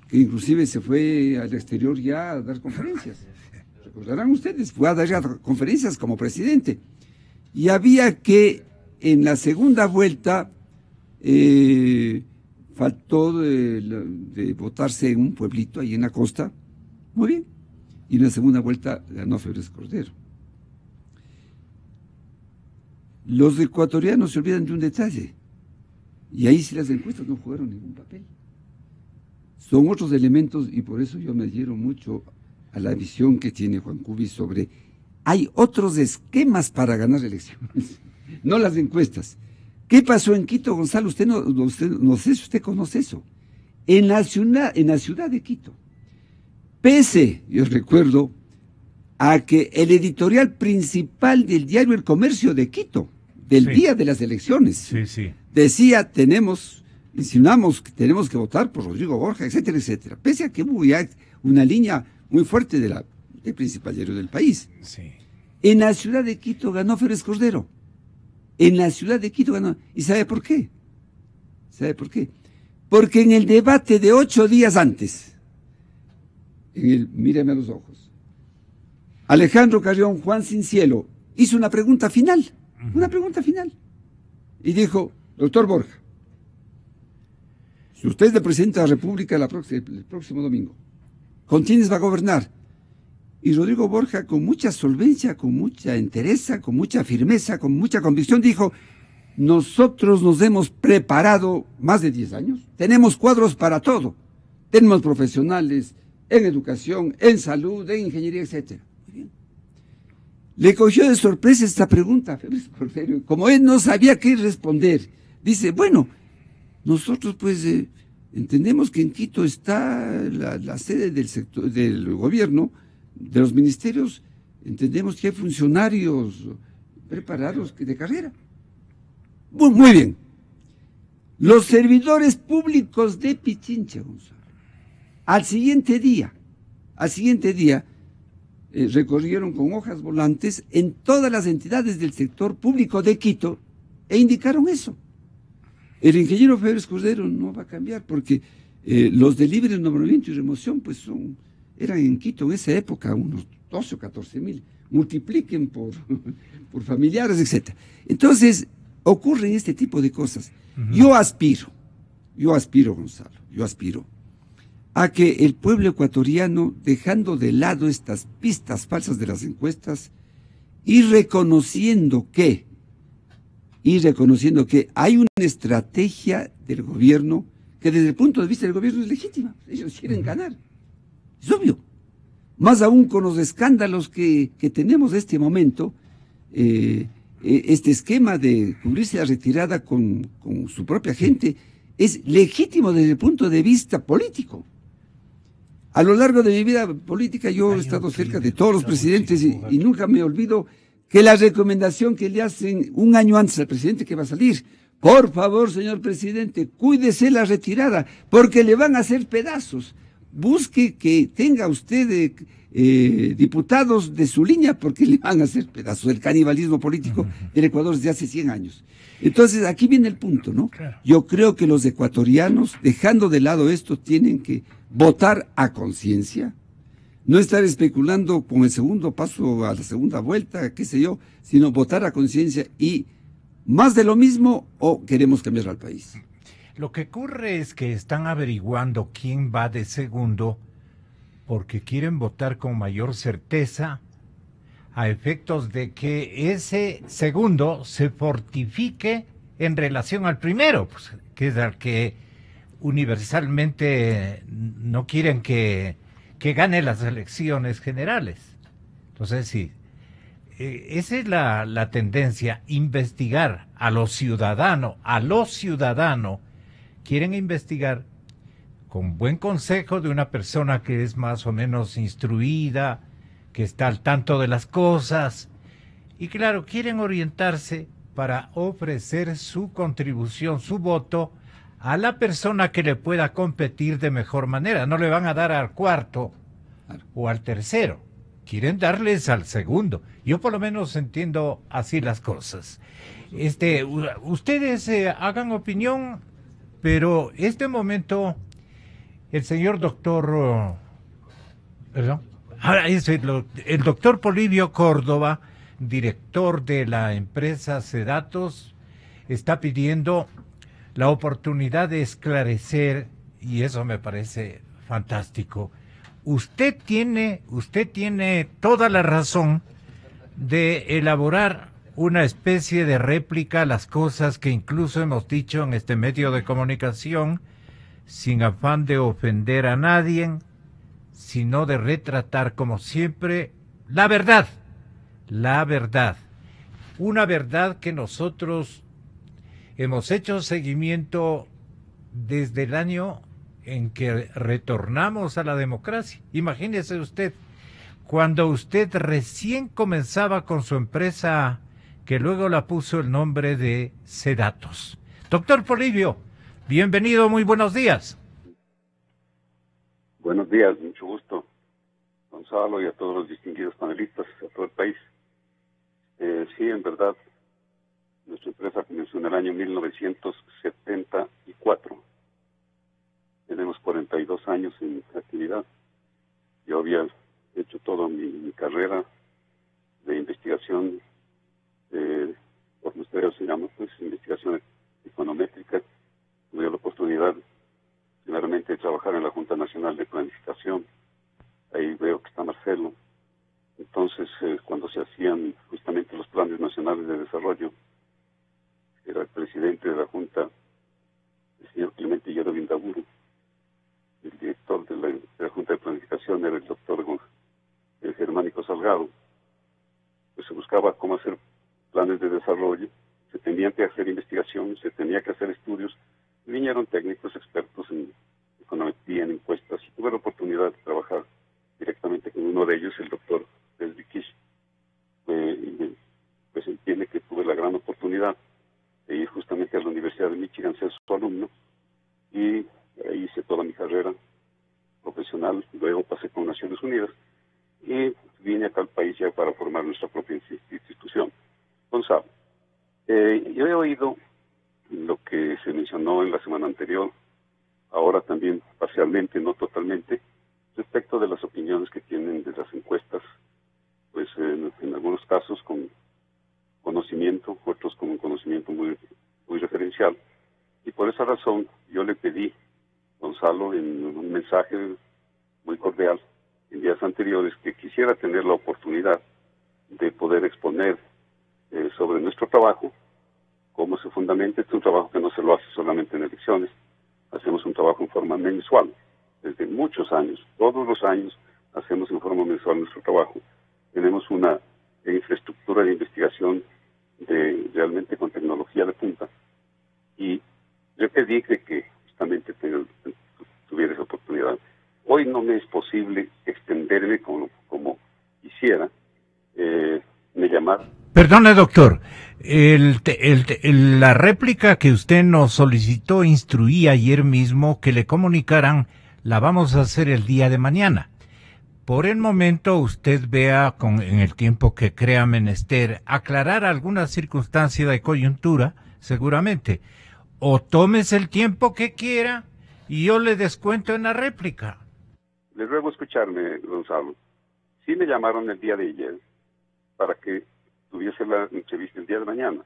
que inclusive se fue al exterior ya a dar conferencias. Recordarán ustedes, fue a dar ya conferencias como presidente. Y había que en la segunda vuelta faltó de votarse en un pueblito ahí en la costa. Muy bien. Y en la segunda vuelta ganó Febres Cordero. Los ecuatorianos se olvidan de un detalle. Y ahí sí las encuestas no jugaron ningún papel. Son otros elementos y por eso yo me adhiero mucho a la visión que tiene Juan Cubi sobre hay otros esquemas para ganar elecciones, no las encuestas. ¿Qué pasó en Quito, Gonzalo? Usted no sé si usted conoce eso. En la ciudad de Quito, pese, yo recuerdo, a que el editorial principal del diario El Comercio de Quito, del día de las elecciones, decía, insinuamos que tenemos que votar por Rodrigo Borja, etcétera, etcétera. Pese a que hubo ya una línea muy fuerte del principal diario del país. Sí. En la ciudad de Quito ganó Febres Cordero. En la ciudad de Quito ganó. ¿Y sabe por qué? ¿Sabe por qué? Porque en el debate de 8 días antes, míreme a los ojos, Alejandro Carrión, Juan Cincielo, hizo una pregunta final. Y dijo, doctor Borja, si usted es el presidente de la República el próximo domingo, ¿con quiénes va a gobernar? Y Rodrigo Borja, con mucha solvencia, con mucha entereza, con mucha firmeza, con mucha convicción, dijo, nosotros nos hemos preparado más de 10 años, tenemos cuadros para todo, tenemos profesionales en educación, en salud, en ingeniería, etcétera. Muy bien. Le cogió de sorpresa esta pregunta, como él no sabía qué responder. Dice, bueno, nosotros pues entendemos que en Quito está la sede del gobierno, de los ministerios, entendemos que hay funcionarios preparados de carrera. Muy bien. Los servidores públicos de Pichincha, Gonzalo, al siguiente día, recorrieron con hojas volantes en todas las entidades del sector público de Quito e indicaron eso. El ingeniero Febres Cordero no va a cambiar porque los de libre nombramiento y remoción pues eran en Quito en esa época unos 12 o 14 mil. Multipliquen por familiares, etc. Entonces ocurren este tipo de cosas. Yo aspiro, Gonzalo, a que el pueblo ecuatoriano, dejando de lado estas pistas falsas de las encuestas y reconociendo que hay una estrategia del gobierno que desde el punto de vista del gobierno es legítima. Ellos quieren ganar. Es obvio. Más aún con los escándalos que tenemos en este momento, este esquema de cubrirse la retirada con su propia gente es legítimo desde el punto de vista político. A lo largo de mi vida política yo he estado cerca de todos los presidentes y nunca me olvido que la recomendación que le hacen un año antes al presidente que va a salir, por favor, señor presidente, cuídese la retirada, porque le van a hacer pedazos. Busque que tenga usted diputados de su línea, porque le van a hacer pedazos. El canibalismo político del Ecuador desde hace 100 años. Entonces, aquí viene el punto, ¿no? Claro. Yo creo que los ecuatorianos, dejando de lado esto, tienen que votar a conciencia, no estar especulando con el segundo paso a la segunda vuelta, qué sé yo, sino votar a conciencia y más de lo mismo o queremos cambiar al país. Lo que ocurre es que están averiguando quién va de segundo porque quieren votar con mayor certeza a efectos de que ese segundo se fortifique en relación al primero, pues, que es al que universalmente no quieren que gane las elecciones generales. Entonces, sí, esa es la tendencia, investigar a lo ciudadano, quieren investigar con buen consejo de una persona que es más o menos instruida, que está al tanto de las cosas, y claro, quieren orientarse para ofrecer su contribución, su voto, a la persona que le pueda competir de mejor manera. No le van a dar al cuarto o al tercero, quieren darles al segundo. Yo por lo menos entiendo así las cosas. Ustedes hagan opinión, pero este momento, el señor doctor, el doctor Polibio Córdoba, director de la empresa Sedatos, está pidiendo la oportunidad de esclarecer, y eso me parece fantástico. Usted tiene toda la razón de elaborar una especie de réplica a las cosas que incluso hemos dicho en este medio de comunicación, sin afán de ofender a nadie, sino de retratar como siempre la verdad, una verdad que nosotros hemos hecho seguimiento desde el año en que retornamos a la democracia. Imagínese usted, cuando usted recién comenzaba con su empresa, que luego la puso el nombre de Sedatos. Doctor Polibio, bienvenido, muy buenos días. Buenos días, mucho gusto, Gonzalo, y a todos los distinguidos panelistas, a todo el país. Sí, en verdad, nuestra empresa comenzó en el año 1974. Tenemos 42 años en actividad. Yo había hecho toda mi carrera de investigación, por ustedes se llama, pues, investigación econométrica. Tuve la oportunidad, primeramente, de trabajar en la Junta Nacional de Planificación. Ahí veo que está Marcelo. Entonces, cuando se hacían justamente los planes nacionales de desarrollo, era el presidente de la Junta, el señor Clemente Hierro Vindaburu. El director de la Junta de Planificación era el doctor Germánico Salgado. Pues se buscaba cómo hacer planes de desarrollo, se tenían que hacer investigación, se tenía que hacer estudios. Vinieron técnicos expertos en econometría, en encuestas, y tuve la oportunidad de trabajar directamente con uno de ellos, el doctor Desvikish. Pues entiende que tuve la gran oportunidad de ir justamente a la Universidad de Michigan, ser su alumno, y ahí hice toda mi carrera profesional. Luego pasé con Naciones Unidas y vine acá al país ya para formar nuestra propia institución. Gonzalo, yo he oído lo que se mencionó en la semana anterior, ahora también parcialmente, no totalmente, respecto de las opiniones que tienen de las encuestas, pues en algunos casos con conocimiento, otros con un conocimiento muy referencial. Y por esa razón yo le pedí, Gonzalo, en un mensaje muy cordial en días anteriores, que quisiera tener la oportunidad de poder exponer sobre nuestro trabajo, cómo se fundamenta. Es un trabajo que no se lo hace solamente en elecciones, hacemos un trabajo en forma mensual, desde muchos años, todos los años hacemos en forma mensual nuestro trabajo. Tenemos una infraestructura de investigación realmente con tecnología de punta, y yo pedí que justamente tuviera esa oportunidad. Hoy no me es posible extenderme como quisiera. Me llamaron. Perdone, doctor, la réplica que usted nos solicitó, instruí ayer mismo que le comunicaran, la vamos a hacer el día de mañana. Por el momento, usted vea en el tiempo que crea menester aclarar alguna circunstancia de coyuntura, seguramente, o tómese el tiempo que quiera y yo le descuento en la réplica. Les ruego escucharme, Gonzalo. Sí me llamaron el día de ayer para que tuviese la entrevista el día de mañana,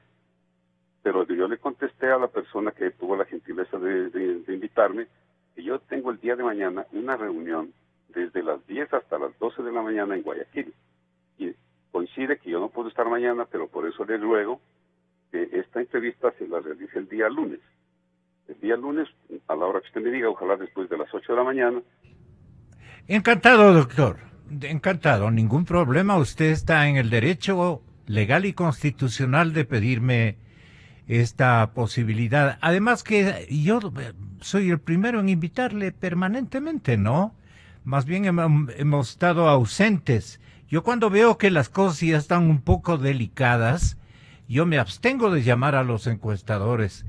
pero yo le contesté a la persona que tuvo la gentileza de invitarme que yo tengo el día de mañana una reunión desde las 10 hasta las 12 de la mañana en Guayaquil, y coincide que yo no puedo estar mañana, pero por eso les ruego que esta entrevista se la realice el día lunes. El día lunes, a la hora que usted me diga, ojalá después de las 8 de la mañana. Encantado, doctor. Encantado, ningún problema. Usted está en el derecho legal y constitucional de pedirme esta posibilidad. Además que yo soy el primero en invitarle permanentemente, ¿no? Más bien hemos estado ausentes. Yo cuando veo que las cosas ya están un poco delicadas, yo me abstengo de llamar a los encuestadores,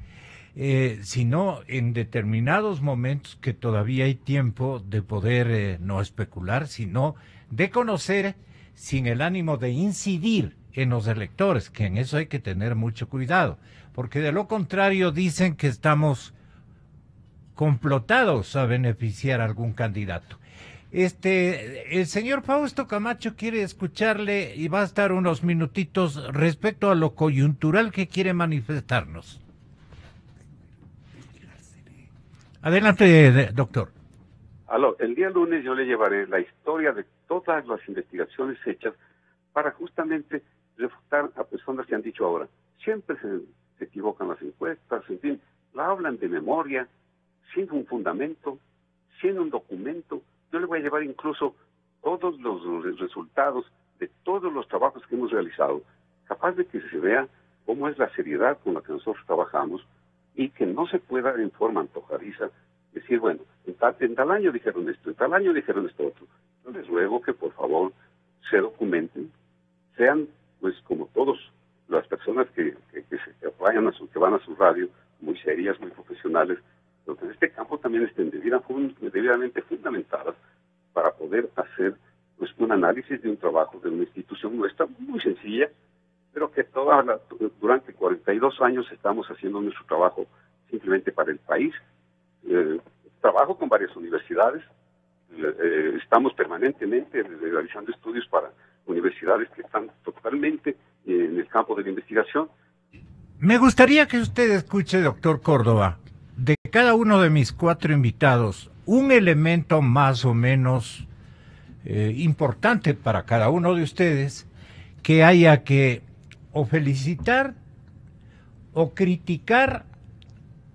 sino en determinados momentos que todavía hay tiempo de poder no especular, sino de conocer sin el ánimo de incidir en los electores, que en eso hay que tener mucho cuidado, porque de lo contrario dicen que estamos complotados a beneficiar a algún candidato. El señor Fausto Camacho quiere escucharle y va a estar unos minutitos respecto a lo coyuntural que quiere manifestarnos. Adelante, doctor. El día lunes yo le llevaré la historia de todas las investigaciones hechas para justamente refutar a personas que han dicho ahora, siempre se equivocan las encuestas, en fin, la hablan de memoria, sin un fundamento, sin un documento. Yo le voy a llevar incluso todos los resultados de todos los trabajos que hemos realizado, capaz de que se vea cómo es la seriedad con la que nosotros trabajamos y que no se pueda en forma antojadiza decir, bueno, en tal año dijeron esto, en tal año dijeron esto otro. Yo les ruego que por favor se documenten, sean pues como todos las personas que van a su radio, muy serias, muy profesionales, pero que en este campo también estén debidamente fundamentadas para poder hacer pues un análisis de un trabajo de una institución nuestra muy sencilla, pero que durante 42 años estamos haciendo nuestro trabajo simplemente para el país. Trabajo con varias universidades, estamos permanentemente realizando estudios para universidades que están totalmente en el campo de la investigación. Me gustaría que usted escuche, doctor Córdoba, de cada uno de mis 4 invitados, un elemento más o menos importante para cada uno de ustedes que haya que o felicitar o criticar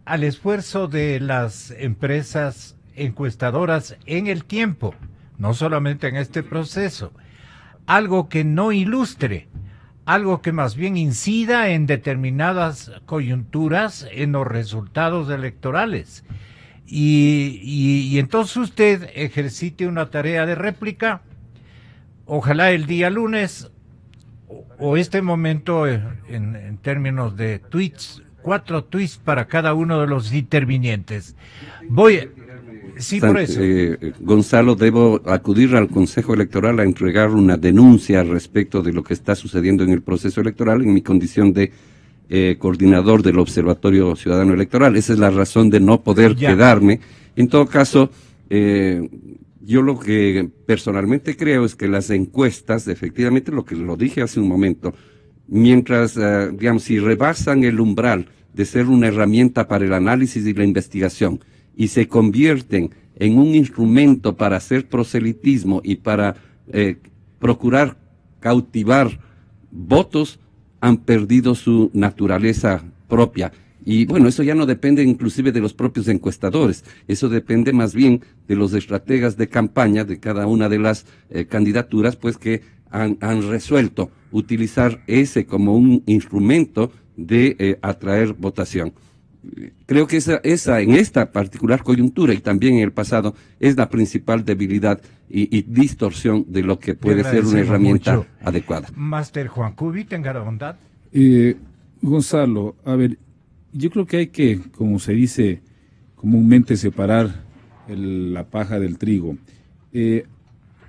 al esfuerzo de las empresas encuestadoras en el tiempo, no solamente en este proceso. Algo que no ilustre, algo que más bien incida en determinadas coyunturas en los resultados electorales. Y entonces usted ejercite una tarea de réplica, ojalá el día lunes, o este momento en términos de tweets, 4 tweets para cada uno de los intervinientes. Sí, por eso. Gonzalo, debo acudir al Consejo Electoral a entregar una denuncia respecto de lo que está sucediendo en el proceso electoral en mi condición de coordinador del Observatorio Ciudadano Electoral. Esa es la razón de no poder quedarme. En todo caso, yo lo que personalmente creo es que las encuestas, efectivamente, lo que lo dije hace un momento, mientras, si rebasan el umbral de ser una herramienta para el análisis y la investigación y se convierten en un instrumento para hacer proselitismo y para procurar cautivar votos, han perdido su naturaleza propia. Y bueno, eso ya no depende inclusive de los propios encuestadores, eso depende más bien de los estrategas de campaña de cada una de las candidaturas, pues que han resuelto utilizar ese como un instrumento de atraer votación. Creo que esa en esta particular coyuntura y también en el pasado es la principal debilidad y distorsión de lo que puede ser una herramienta adecuada. Máster Juan Cubi, tenga la bondad. Gonzalo, a ver, yo creo que hay que, como se dice comúnmente, separar la paja del trigo.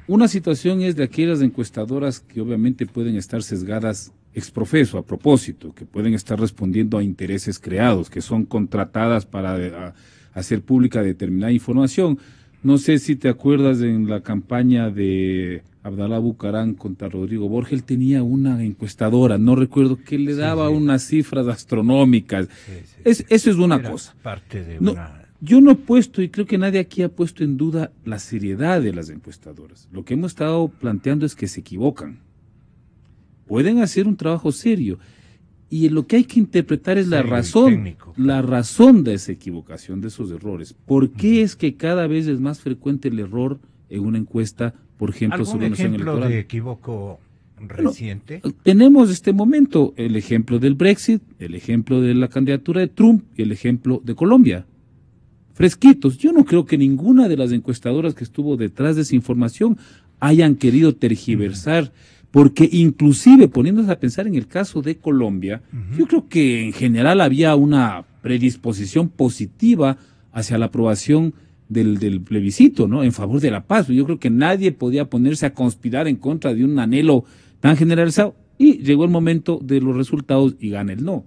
Una situación es de aquellas encuestadoras que obviamente pueden estar sesgadas ex profeso, a propósito, que pueden estar respondiendo a intereses creados, que son contratadas para hacer pública determinada información. No sé si te acuerdas en la campaña de Abdalá Bucarán contra Rodrigo Borja, él tenía una encuestadora, no recuerdo, que le daba unas cifras astronómicas. Eso es una cosa. Parte de Yo no he puesto, y creo que nadie aquí ha puesto en duda la seriedad de las encuestadoras. Lo que hemos estado planteando es que se equivocan. Pueden hacer un trabajo serio. Y lo que hay que interpretar es la razón de esa equivocación, de esos errores. ¿Por qué es que cada vez es más frecuente el error en una encuesta, por ejemplo, sobre una electoral? ¿Algún ejemplo de equívoco reciente. Bueno, tenemos este momento el ejemplo del Brexit, el ejemplo de la candidatura de Trump y el ejemplo de Colombia. Fresquitos. Yo no creo que ninguna de las encuestadoras que estuvo detrás de esa información hayan querido tergiversar, porque inclusive poniéndose a pensar en el caso de Colombia, yo creo que en general había una predisposición positiva hacia la aprobación del plebiscito, ¿no? En favor de la paz. Yo creo que nadie podía ponerse a conspirar en contra de un anhelo tan generalizado, y llegó el momento de los resultados y gana el no.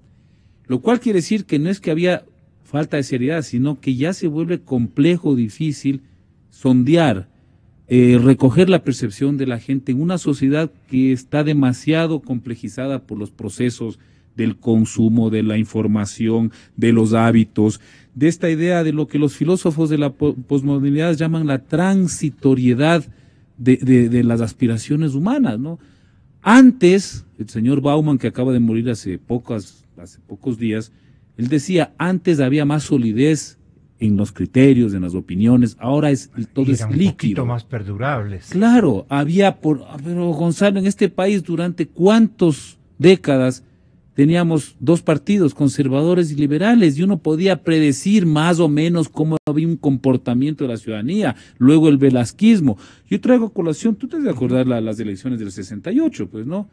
Lo cual quiere decir que no es que había falta de seriedad, sino que ya se vuelve complejo, difícil sondear, recoger la percepción de la gente en una sociedad que está demasiado complejizada por los procesos del consumo, de la información, de los hábitos, de esta idea de lo que los filósofos de la posmodernidad llaman la transitoriedad de las aspiraciones humanas, ¿no? Antes, el señor Bauman, que acaba de morir hace pocos días, él decía, antes había más solidez en los criterios, en las opiniones, ahora todo es líquido. Un poquito más perdurables. Claro, pero Gonzalo, en este país durante cuántas décadas teníamos dos partidos, conservadores y liberales, y uno podía predecir más o menos cómo había un comportamiento de la ciudadanía, luego el velasquismo. Yo traigo a colación, tú te debes acordar las elecciones del 68, pues, ¿no?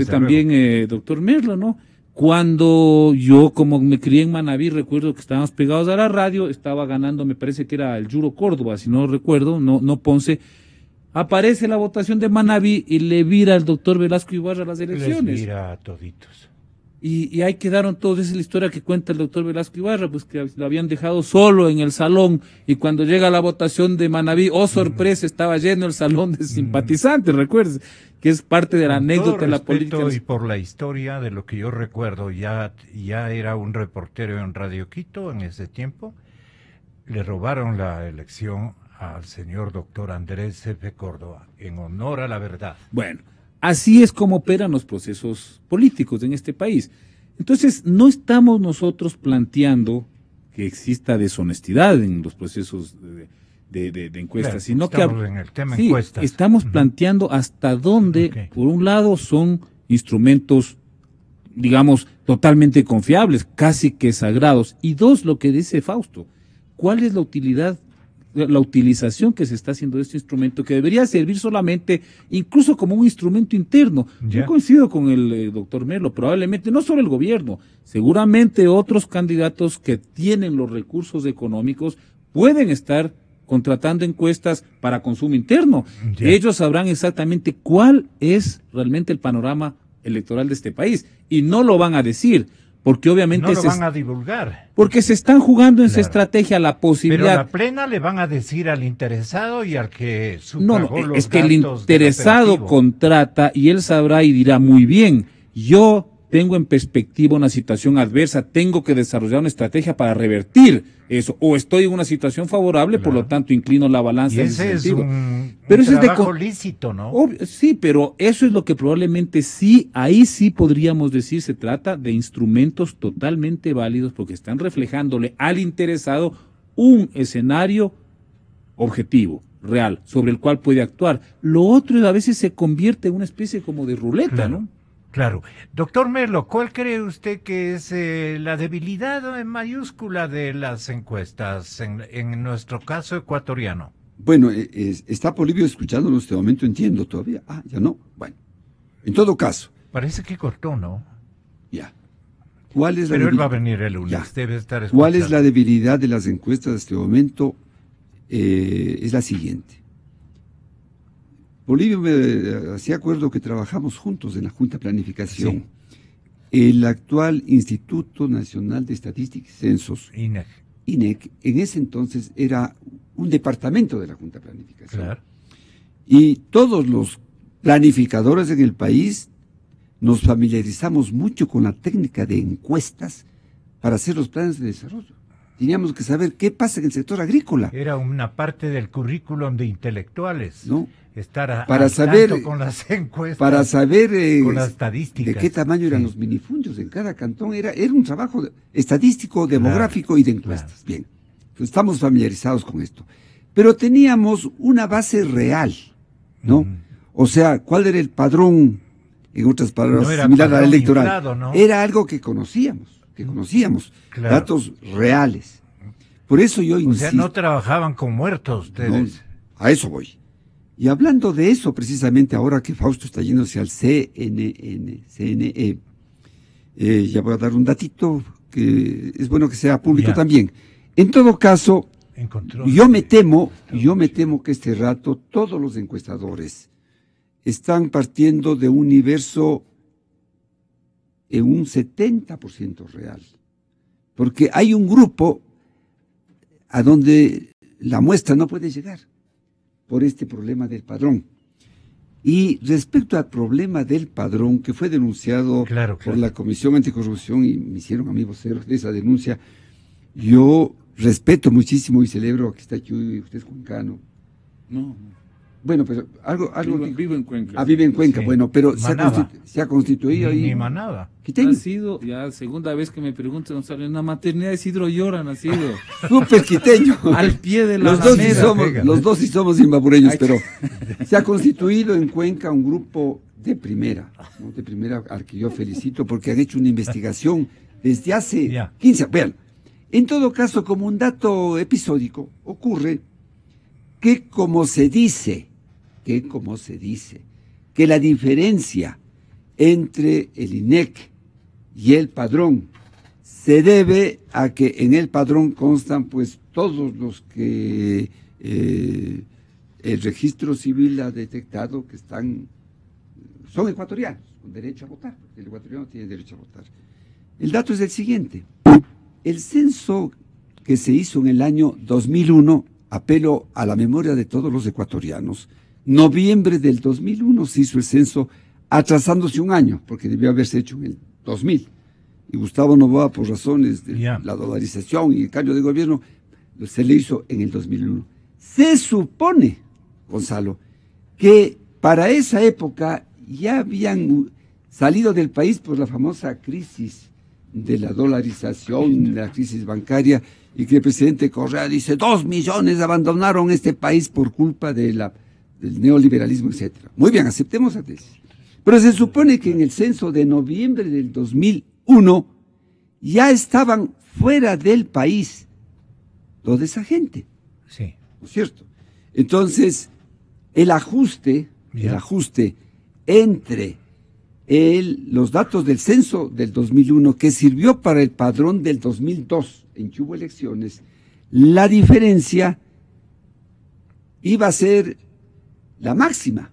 También, doctor Merlo, ¿no? Cuando yo, como me crié en Manabí, recuerdo que estábamos pegados a la radio, estaba ganando, me parece que era el Juro Córdoba, si no recuerdo, no Ponce. Aparece la votación de Manabí y le vira al doctor Velasco Ibarra las elecciones. Les vira a toditos. Y ahí quedaron todos, esa es la historia que cuenta el doctor Velasco Ibarra, pues que lo habían dejado solo en el salón, y cuando llega la votación de Manabí, oh sorpresa, estaba lleno el salón de simpatizantes, recuerdes, que es parte de la anécdota de la política. Y por la historia de lo que yo recuerdo, ya era un reportero en Radio Quito en ese tiempo, le robaron la elección al señor doctor Andrés F. Córdoba, en honor a la verdad. Bueno, así es como operan los procesos políticos en este país. Entonces, no estamos nosotros planteando que exista deshonestidad en los procesos de encuestas, claro, sino que en el tema encuestas. Estamos planteando hasta dónde, por un lado, son instrumentos, digamos, totalmente confiables, casi que sagrados, y dos, lo que dice Fausto, ¿cuál es la utilización que se está haciendo de este instrumento, que debería servir solamente, incluso como un instrumento interno? Yo coincido con el doctor Merlo, probablemente no solo el gobierno, seguramente otros candidatos que tienen los recursos económicos pueden estar contratando encuestas para consumo interno. Ellos sabrán exactamente cuál es realmente el panorama electoral de este país, y no lo van a decir, porque obviamente no lo van a divulgar. Porque se están jugando en su estrategia la posibilidad. Pero la plena le van a decir al interesado y al que sufragó los es que el interesado contrata y él sabrá y dirá muy bien, yo tengo en perspectiva una situación adversa, tengo que desarrollar una estrategia para revertir eso, o estoy en una situación favorable, por lo tanto inclino la balanza. Y ese es un trabajo lícito, ¿no? Sí, pero eso es lo que probablemente sí, ahí sí podríamos decir, se trata de instrumentos totalmente válidos, porque están reflejándole al interesado un escenario objetivo, real, sobre el cual puede actuar. Lo otro a veces se convierte en una especie como de ruleta, ¿no? Claro. Doctor Merlo, ¿cuál cree usted que es la debilidad mayúscula de las encuestas en nuestro caso ecuatoriano? Bueno, está Polibio escuchándolo en este momento, entiendo todavía. Ah, ya no. Bueno, en todo caso. Parece que cortó, ¿no? Ya. ¿Cuál es la Pero él va a venir el lunes, debe estar escuchando. ¿Cuál es la debilidad de las encuestas en este momento? Es la siguiente. Polibio me hacía acuerdo que trabajamos juntos en la Junta de Planificación. Sí. El actual Instituto Nacional de Estadística y Censos, INEC, en ese entonces era un departamento de la Junta de Planificación. Claro. Y todos los planificadores en el país nos familiarizamos mucho con la técnica de encuestas para hacer los planes de desarrollo. Teníamos que saber qué pasa en el sector agrícola. Era una parte del currículum de intelectuales. ¿No? Estar para saber, tanto con las encuestas, para saber con las estadísticas, de qué tamaño eran los minifundios en cada cantón. Era un trabajo estadístico, demográfico y de encuestas. Bien, entonces, estamos familiarizados con esto. Pero teníamos una base real, ¿no? O sea, ¿cuál era el padrón? En otras palabras, no era similar al electoral. Inflado, ¿no? Era algo que conocíamos, claro. datos reales. Por eso yo insisto. O sea, no trabajaban con muertos ustedes. No, a eso voy. Y hablando de eso, precisamente ahora que Fausto está yéndose al CNE, ya voy a dar un datito que es bueno que sea público también. En todo caso, yo me temo que este rato todos los encuestadores están partiendo de un universo en un 70% real. Porque hay un grupo a donde la muestra no puede llegar por este problema del padrón. Y respecto al problema del padrón, que fue denunciado por la Comisión Anticorrupción, y me hicieron a mí vocero de esa denuncia, yo respeto muchísimo y celebro que está aquí usted es cuencano. No. Bueno, pero algo vivo en Cuenca. Ah, vive en Cuenca, sí. Bueno, pero se ha constituido ahí. Ni Manaba. Quiteño. Nacido, ya segunda vez que me preguntan, Gonzalo, en la maternidad de Isidro Llora, nacido. Súper quiteño. Al pie de la los dos sí somos imbabureños, pero se ha constituido en Cuenca un grupo de primera, ¿no? De primera, al que yo felicito, porque han hecho una investigación desde hace 15 años. Vean, en todo caso, como un dato episódico, ocurre que como se dice, que la diferencia entre el INEC y el padrón se debe a que en el padrón constan pues todos los que el registro civil ha detectado que son ecuatorianos, con derecho a votar, porque el ecuatoriano tiene derecho a votar. El dato es el siguiente: el censo que se hizo en el año 2001, apelo a la memoria de todos los ecuatorianos, noviembre del 2001 se hizo el censo atrasándose un año, porque debió haberse hecho en el 2000. Y Gustavo Noboa, por razones de la dolarización y el cambio de gobierno, se le hizo en el 2001. Se supone, Gonzalo, que para esa época ya habían salido del país por la famosa crisis de la dolarización, de la crisis bancaria, y que el presidente Correa dice 2 millones abandonaron este país por culpa del neoliberalismo, etcétera. Muy bien, aceptemos la tesis. Pero se supone que en el censo de noviembre del 2001 ya estaban fuera del país toda esa gente. Sí. ¿No es cierto? Entonces, el ajuste entre los datos del censo del 2001, que sirvió para el padrón del 2002, en que hubo elecciones, la diferencia iba a ser la máxima,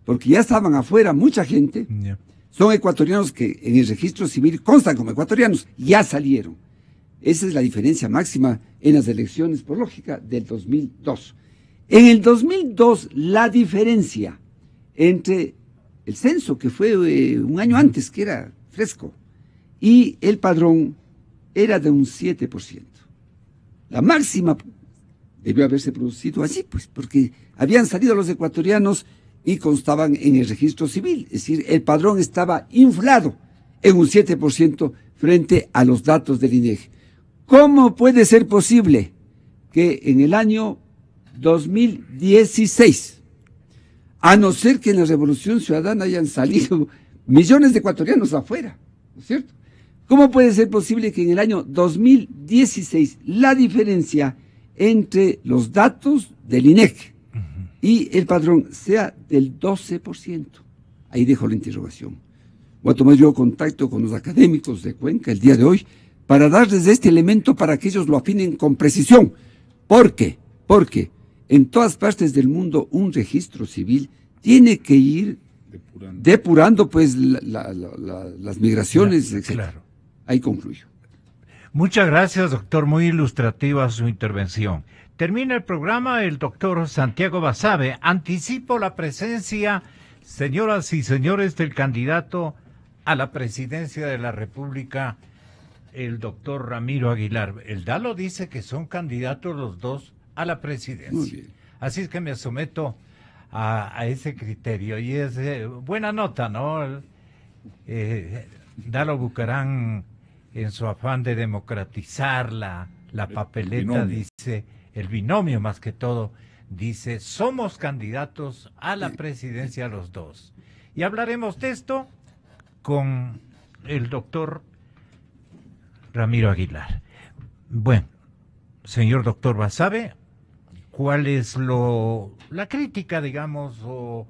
porque ya estaban afuera mucha gente, son ecuatorianos que en el registro civil constan como ecuatorianos, ya salieron. Esa es la diferencia máxima en las elecciones, por lógica, del 2002. En el 2002, la diferencia entre el censo, que fue un año antes, que era fresco, y el padrón era de un 7%. La máxima debió haberse producido allí, pues, porque habían salido los ecuatorianos y constaban en el registro civil. Es decir, el padrón estaba inflado en un 7% frente a los datos del INEGI. ¿Cómo puede ser posible que en el año 2016, a no ser que en la Revolución Ciudadana hayan salido millones de ecuatorianos afuera, ¿no es cierto? ¿Cómo puede ser posible que en el año 2016 la diferencia entre los datos del INEC y el padrón sea del 12%? Ahí dejo la interrogación. Voy a tomar yo contacto con los académicos de Cuenca el día de hoy para darles este elemento para que ellos lo afinen con precisión. ¿Por qué? Porque en todas partes del mundo un registro civil tiene que ir depurando pues las migraciones, etc. Claro. Ahí concluyo. Muchas gracias, doctor. Muy ilustrativa su intervención. Termina el programa el doctor Santiago Basabe. Anticipo la presencia, señoras y señores, del candidato a la presidencia de la República, el doctor Ramiro Aguilar. El DALO dice que son candidatos los dos a la presidencia. Así es que me someto a ese criterio. Y es buena nota, ¿no? Dalo Bucarán, en su afán de democratizar la papeleta, dice, el binomio más que todo, dice, somos candidatos a la presidencia los dos. Y hablaremos de esto con el doctor Ramiro Aguilar. Bueno, señor doctor Basabe, ¿cuál es la crítica, digamos, o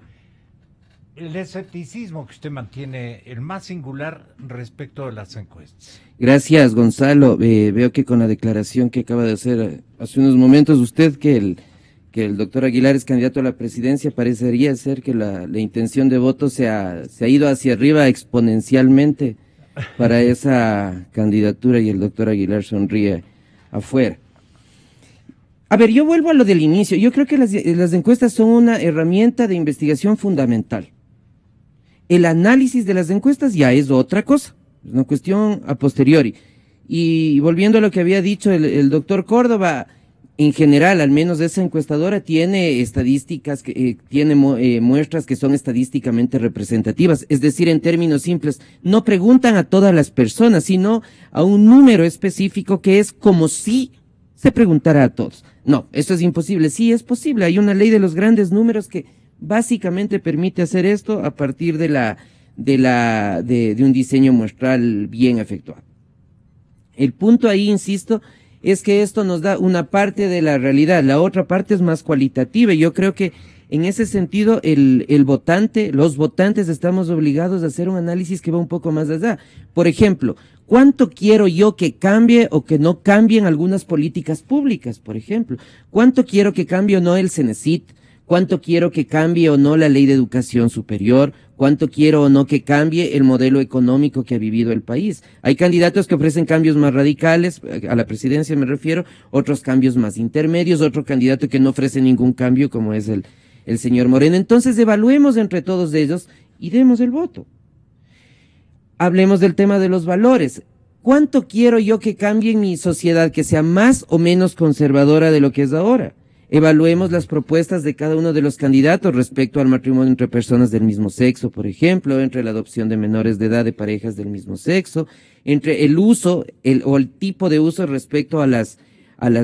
el escepticismo que usted mantiene, el más singular respecto de las encuestas? Gracias, Gonzalo. Veo que con la declaración que acaba de hacer hace unos momentos usted, que el doctor Aguilar es candidato a la presidencia, parecería ser que la intención de voto se ha ido hacia arriba exponencialmente para esa candidatura, y el doctor Aguilar sonríe afuera. A ver, yo vuelvo a lo del inicio. Yo creo que las encuestas son una herramienta de investigación fundamental. El análisis de las encuestas ya es otra cosa, es una cuestión a posteriori. Y volviendo a lo que había dicho el doctor Córdoba, en general, al menos esa encuestadora tiene estadísticas, tiene muestras que son estadísticamente representativas. Es decir, en términos simples, no preguntan a todas las personas, sino a un número específico que es como si se preguntara a todos. No, eso es imposible. Sí, es posible. Hay una ley de los grandes números que básicamente permite hacer esto a partir de un diseño muestral bien efectuado. El punto ahí, insisto, es que esto nos da una parte de la realidad, la otra parte es más cualitativa, y yo creo que en ese sentido los votantes estamos obligados a hacer un análisis que va un poco más allá. Por ejemplo, ¿cuánto quiero yo que cambie o que no cambien algunas políticas públicas, por ejemplo? ¿Cuánto quiero que cambie o no el Cenecit? ¿Cuánto quiero que cambie o no la Ley de Educación Superior? ¿Cuánto quiero o no que cambie el modelo económico que ha vivido el país? Hay candidatos que ofrecen cambios más radicales, a la presidencia me refiero, otros cambios más intermedios, otro candidato que no ofrece ningún cambio, como es el señor Moreno. Entonces evaluemos entre todos ellos y demos el voto. Hablemos del tema de los valores. ¿Cuánto quiero yo que cambie en mi sociedad, que sea más o menos conservadora de lo que es ahora? Evaluemos las propuestas de cada uno de los candidatos respecto al matrimonio entre personas del mismo sexo, por ejemplo, entre la adopción de menores de edad de parejas del mismo sexo, entre el uso o el tipo de uso respecto a las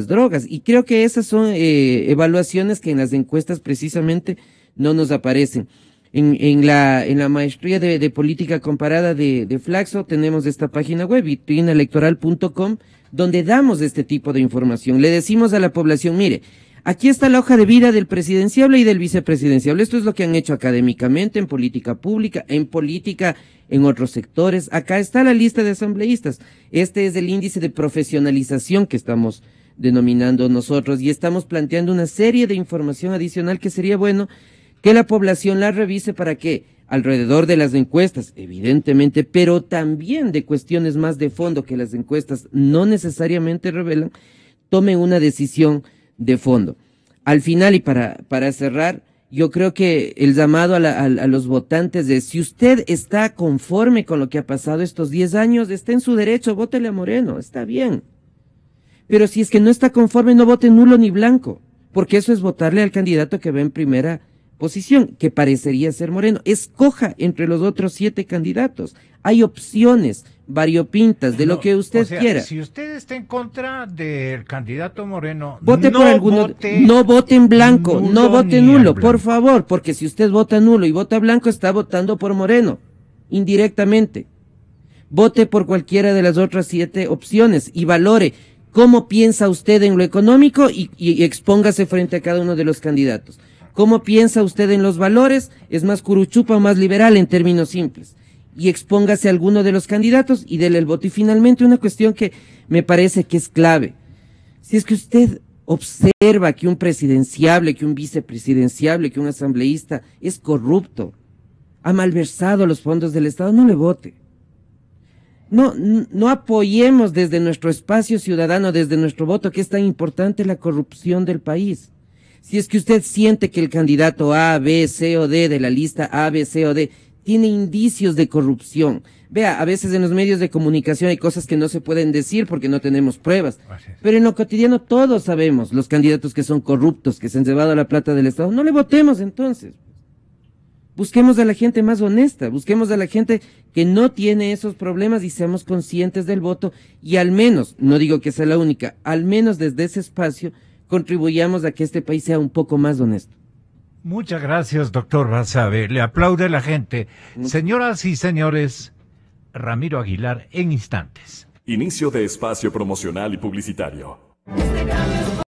drogas. Y creo que esas son evaluaciones que en las encuestas precisamente no nos aparecen. En la maestría de política comparada de Flaxo tenemos esta página web, vitrinaelectoral.com, donde damos este tipo de información. Le decimos a la población, mire, aquí está la hoja de vida del presidenciable y del vicepresidenciable. Esto es lo que han hecho académicamente, en política pública, en política, en otros sectores. Acá está la lista de asambleístas. Este es el índice de profesionalización que estamos denominando nosotros, y estamos planteando una serie de información adicional que sería bueno que la población la revise para que, alrededor de las encuestas, evidentemente, pero también de cuestiones más de fondo que las encuestas no necesariamente revelan, tome una decisión de fondo. Al final, y para cerrar, yo creo que el llamado a los votantes es, si usted está conforme con lo que ha pasado estos 10 años, está en su derecho, vótele a Moreno, está bien. Pero si es que no está conforme, no vote nulo ni blanco, porque eso es votarle al candidato que va en primera posición, que parecería ser Moreno. Escoja entre los otros 7 candidatos. Hay opciones variopintas de lo que usted quiera. Si usted está en contra del candidato Moreno, vote por alguno, no vote en blanco, no vote nulo, por favor, porque si usted vota nulo y vota blanco, está votando por Moreno, indirectamente. Vote por cualquiera de las otras 7 opciones y valore cómo piensa usted en lo económico y expóngase frente a cada uno de los candidatos. ¿Cómo piensa usted en los valores? ¿Es más curuchupa o más liberal en términos simples? Y expóngase a alguno de los candidatos y dele el voto. Y finalmente una cuestión que me parece que es clave. Si es que usted observa que un presidenciable, que un vicepresidenciable, que un asambleísta es corrupto, ha malversado los fondos del Estado, no le vote. No apoyemos desde nuestro espacio ciudadano, desde nuestro voto, que es tan importante la corrupción del país. Si es que usted siente que el candidato A, B, C o D de la lista A, B, C o D tiene indicios de corrupción. Vea, a veces en los medios de comunicación hay cosas que no se pueden decir porque no tenemos pruebas. Pero en lo cotidiano todos sabemos los candidatos que son corruptos, que se han llevado la plata del Estado. No le votemos entonces. Busquemos a la gente más honesta, busquemos a la gente que no tiene esos problemas y seamos conscientes del voto y al menos, no digo que sea la única, al menos desde ese espacio, contribuyamos a que este país sea un poco más honesto. Muchas gracias, doctor Basabe. Le aplaude la gente. Señoras y señores, Ramiro Aguilar en instantes. Inicio de espacio promocional y publicitario.